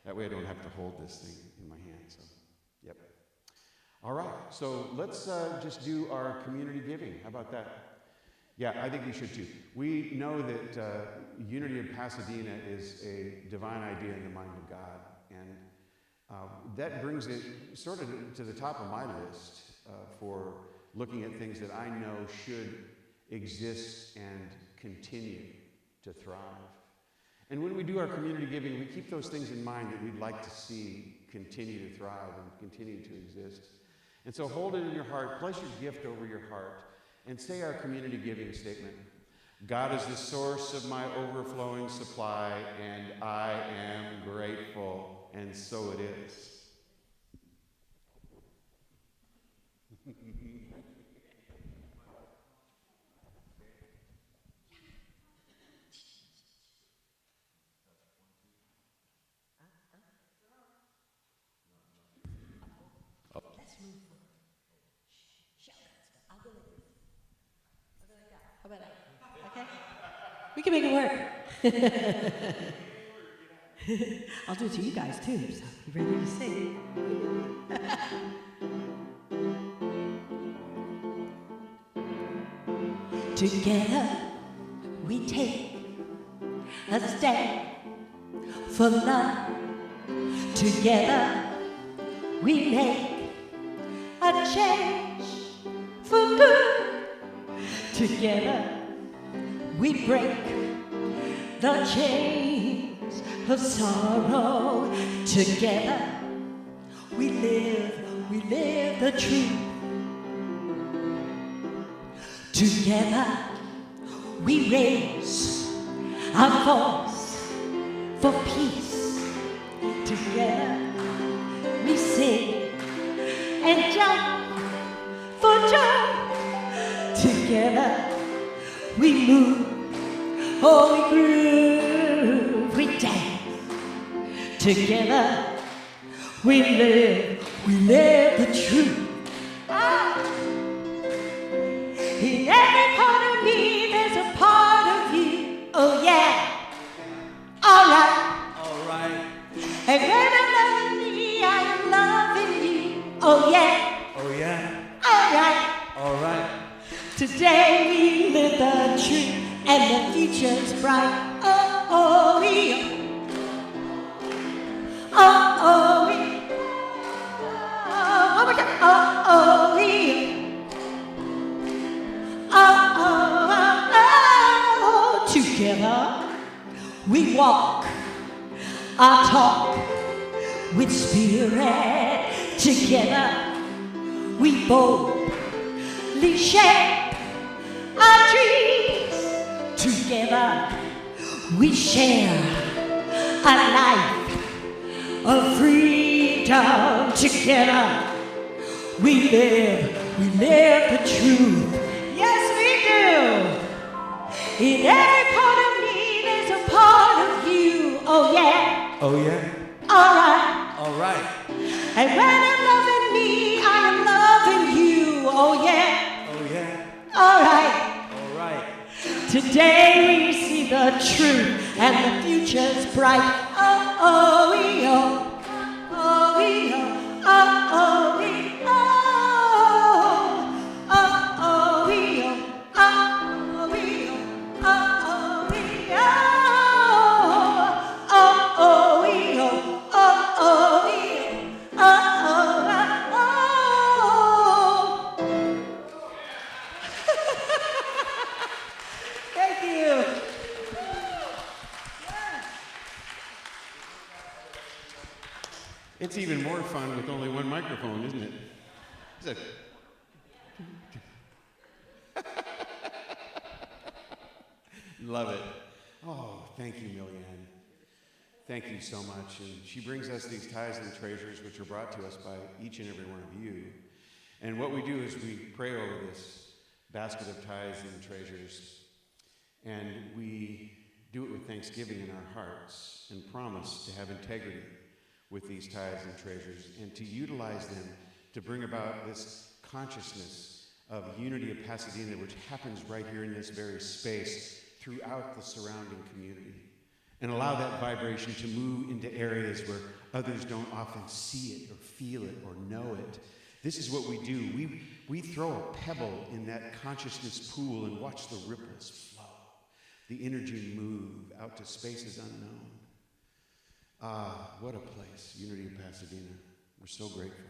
that way I don't have to hold this thing in my hand. So, yep. All right, so let's just do our community giving. How about that? Yeah, I think we should too. We know that Unity of Pasadena is a divine idea in the mind of God. And that brings it sort of to the top of my list for looking at things that I know should exist and continue to thrive. And when we do our community giving, we keep those things in mind that we'd like to see continue to thrive and continue to exist. And so hold it in your heart, place your gift over your heart, and say our community giving statement. God is the source of my overflowing supply, and I am grateful, and so it is. Let's move forward. Shout that stuff. I'll go like this. I'll go like that. How about that? Okay? We can make it work. I'll do it to you guys too. So you ready to sing? Together we take a stand for love. Together we make a change for good. Together we break the chains of sorrow. Together we live the truth. Together we raise our voice for peace. Together we sing and jump for joy. Together we move, oh we groove, we dance. Together we live the truth. In every part of me, there's a part of you. Oh yeah, all right. All right. And when I'm loving me, I am loving you. Oh yeah, Oh yeah. all right. All right. Today we live the truth, and the future's bright. Oh oh we, oh oh we, oh my God, oh oh we. Together we walk our talk with spirit. Together we boldly shape our dreams. Together we share a life of freedom. Together we live the truth. Yes, we do. In every part of me, there's a part of you. Oh yeah, Oh yeah. all right. All right. And when I'm loving me, I am loving you. Oh yeah, Oh yeah. all right. All right. Today we see the truth, and the future's bright. Oh oh we oh, oh we oh, oh oh we oh, oh oh we oh, oh we oh. Oh, oh, we, oh, oh, oh, we, oh, oh, oh, we, oh, oh, oh. Thank you. It's even more fun with only one microphone, isn't it? Is it? Love it. Oh, thank you, Millyanne. Thank you so much. And she brings us these tithes and treasures, which are brought to us by each and every one of you. And what we do is we pray over this basket of tithes and treasures, and we do it with thanksgiving in our hearts and promise to have integrity with these tithes and treasures and to utilize them to bring about this consciousness of unity of Pasadena, which happens right here in this very space throughout the surrounding community, and allow that vibration to move into areas where others don't often see it or feel it or know it. This is what we do. We throw a pebble in that consciousness pool and watch the ripples flow, the energy move out to spaces unknown. What a place, Unity of Pasadena. We're so grateful.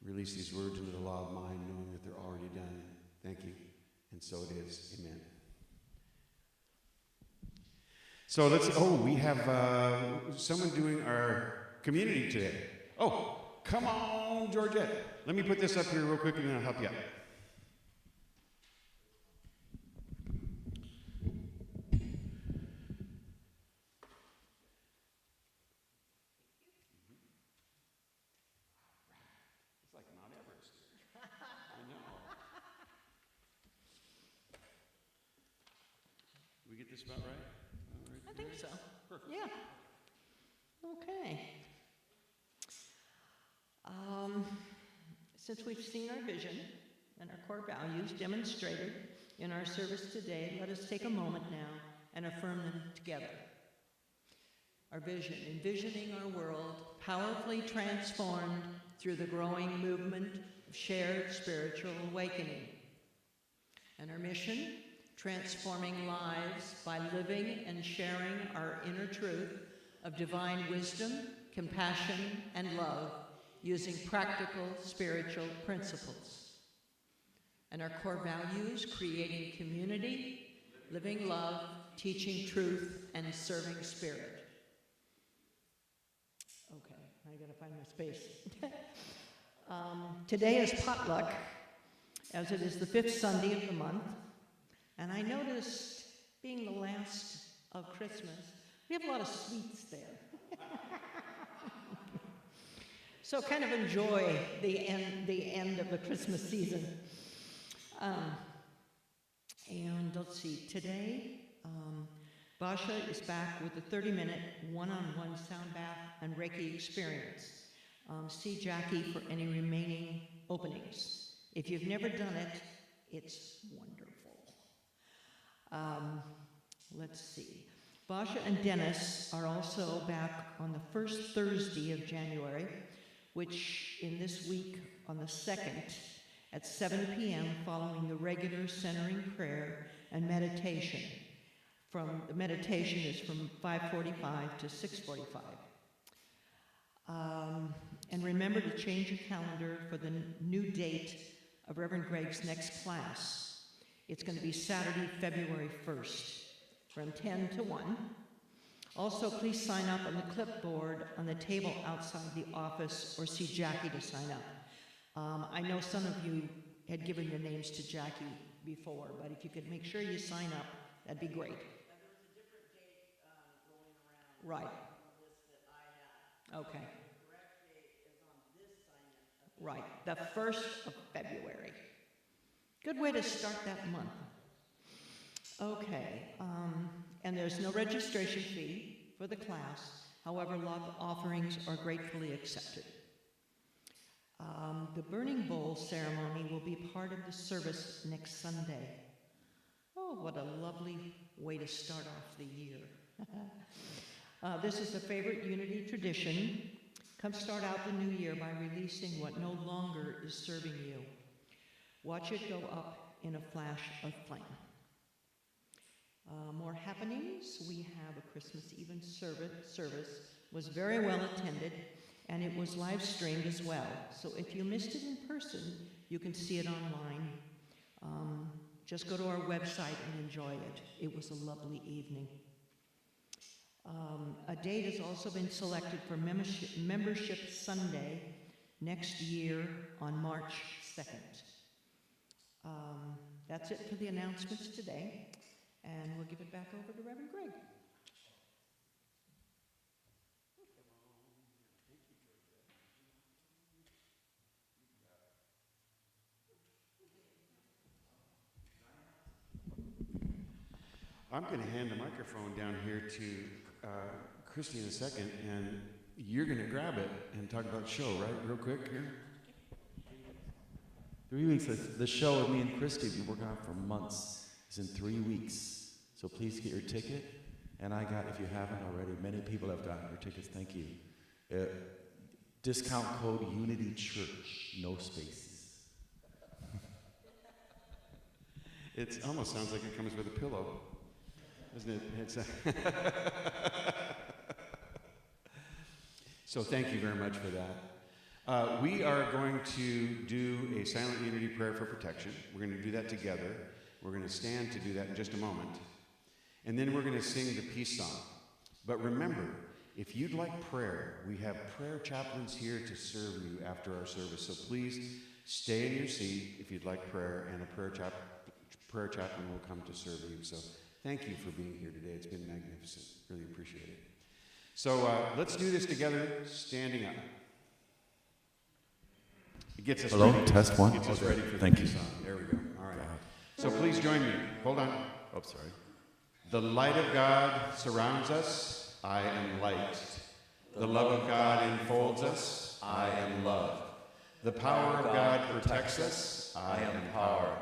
Release these words into the law of mind, knowing that they're already done. Thank you. And so it is. Amen. So we have someone doing our community today. Oh, come on, Georgette. Let me put this up here real quick and then I'll help you out. It's like Mount Everest. I know. We get this about right? I think so. Perfect. Yeah. Okay. Since we've seen our vision and our core values demonstrated in our service today, let us take a moment now and affirm them together. Our vision, envisioning our world powerfully transformed through the growing movement of shared spiritual awakening. And our mission, transforming lives by living and sharing our inner truth of divine wisdom, compassion, and love using practical spiritual principles. And our core values, creating community, living love, teaching truth, and serving spirit. Okay, I gotta find my space. Today is potluck, as it is the 5th Sunday of the month. And I noticed, being the last of Christmas, we have a lot of sweets there. So kind of enjoy the end of the Christmas season. And let's see, today, Basha is back with a 30-minute one-on-one sound bath and Reiki experience. See Jackie for any remaining openings. If you've never done it, it's wonderful. Let's see. Basha and Dennis are also back on the first Thursday of January, which in this week on the 2nd at 7 p.m. following the regular centering prayer and meditation. The meditation is from 5:45 to 6:45. And remember to change your calendar for the new date of Reverend Greg's next class. It's going to be Saturday, February 1st, from 10 to 1. Also, please sign up on the clipboard on the table outside the office or see Jackie to sign up. I know some of you had given your names to Jackie before, but if you could make sure you sign up, that'd be great. There was a different date going around Right. on the list that I had. Okay. The correct date is on this sign-in. Right, the 1st of February. Good way to start that month. Okay, and there's no registration fee for the class. However, love offerings are gratefully accepted. The burning bowl ceremony will be part of the service next Sunday. Oh, what a lovely way to start off the year. This is a favorite Unity tradition. Come start out the new year by releasing what no longer is serving you. Watch it go up in a flash of flame. More happenings. We have a Christmas Eve service. Was very well attended, and it was live streamed as well. So if you missed it in person, you can see it online. Just go to our website and enjoy it. It was a lovely evening. A date has also been selected for Membership Sunday next year on March 2nd. That's it for the announcements today, and we'll give it back over to Reverend Greg. I'm going to hand the microphone down here to Christy in a second, and you're going to grab it and talk about the show, right? Real quick here. 3 weeks. The show with me and Christy we've been working on for months. It's in 3 weeks. So please get your ticket. And I got, if you haven't already, many people have gotten your tickets. Thank you. Discount code Unity Church. No spaces. It almost sounds like it comes with a pillow, doesn't it? It's So thank you very much for that. We are going to do a silent unity prayer for protection. We're going to do that together. We're going to stand to do that in just a moment. And then we're going to sing the peace song. But remember, if you'd like prayer, we have prayer chaplains here to serve you after our service. So please stay in your seat if you'd like prayer, and a prayer chaplain will come to serve you. So thank you for being here today. It's been magnificent. Really appreciate it. So let's do this together, standing up. It gets us Hello, ready. test one. Gets us ready for Thank the you. peace song. There we go. All right. So please join me. Hold on. Oh, sorry. The light of God surrounds us. I am light. The love of God enfolds us. I am love. The power of God protects us. I am power.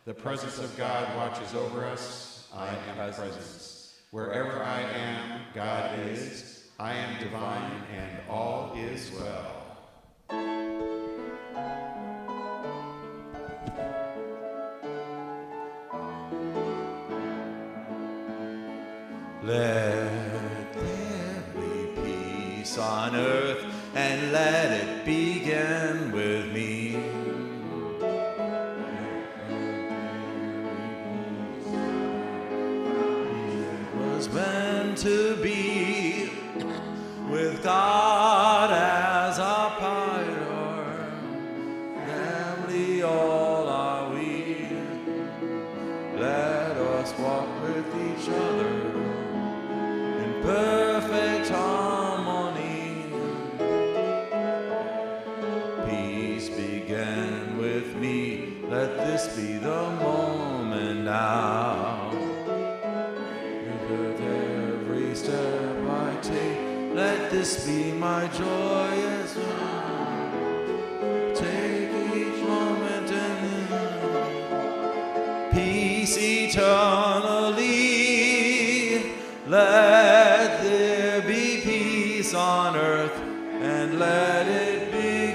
The presence of God watches over us. I am presence. Wherever I am, God is. I am divine, and all is well. Let there be peace on earth, and let it begin with me. It was meant to be with God as our pioneer. Family, all are we. Let us walk with each other in perfect harmony. Peace began with me. Let this be the moment now. With every step I take, let this be my joyous one. Take each moment and then peace eternally. Let there be peace on earth, and let it be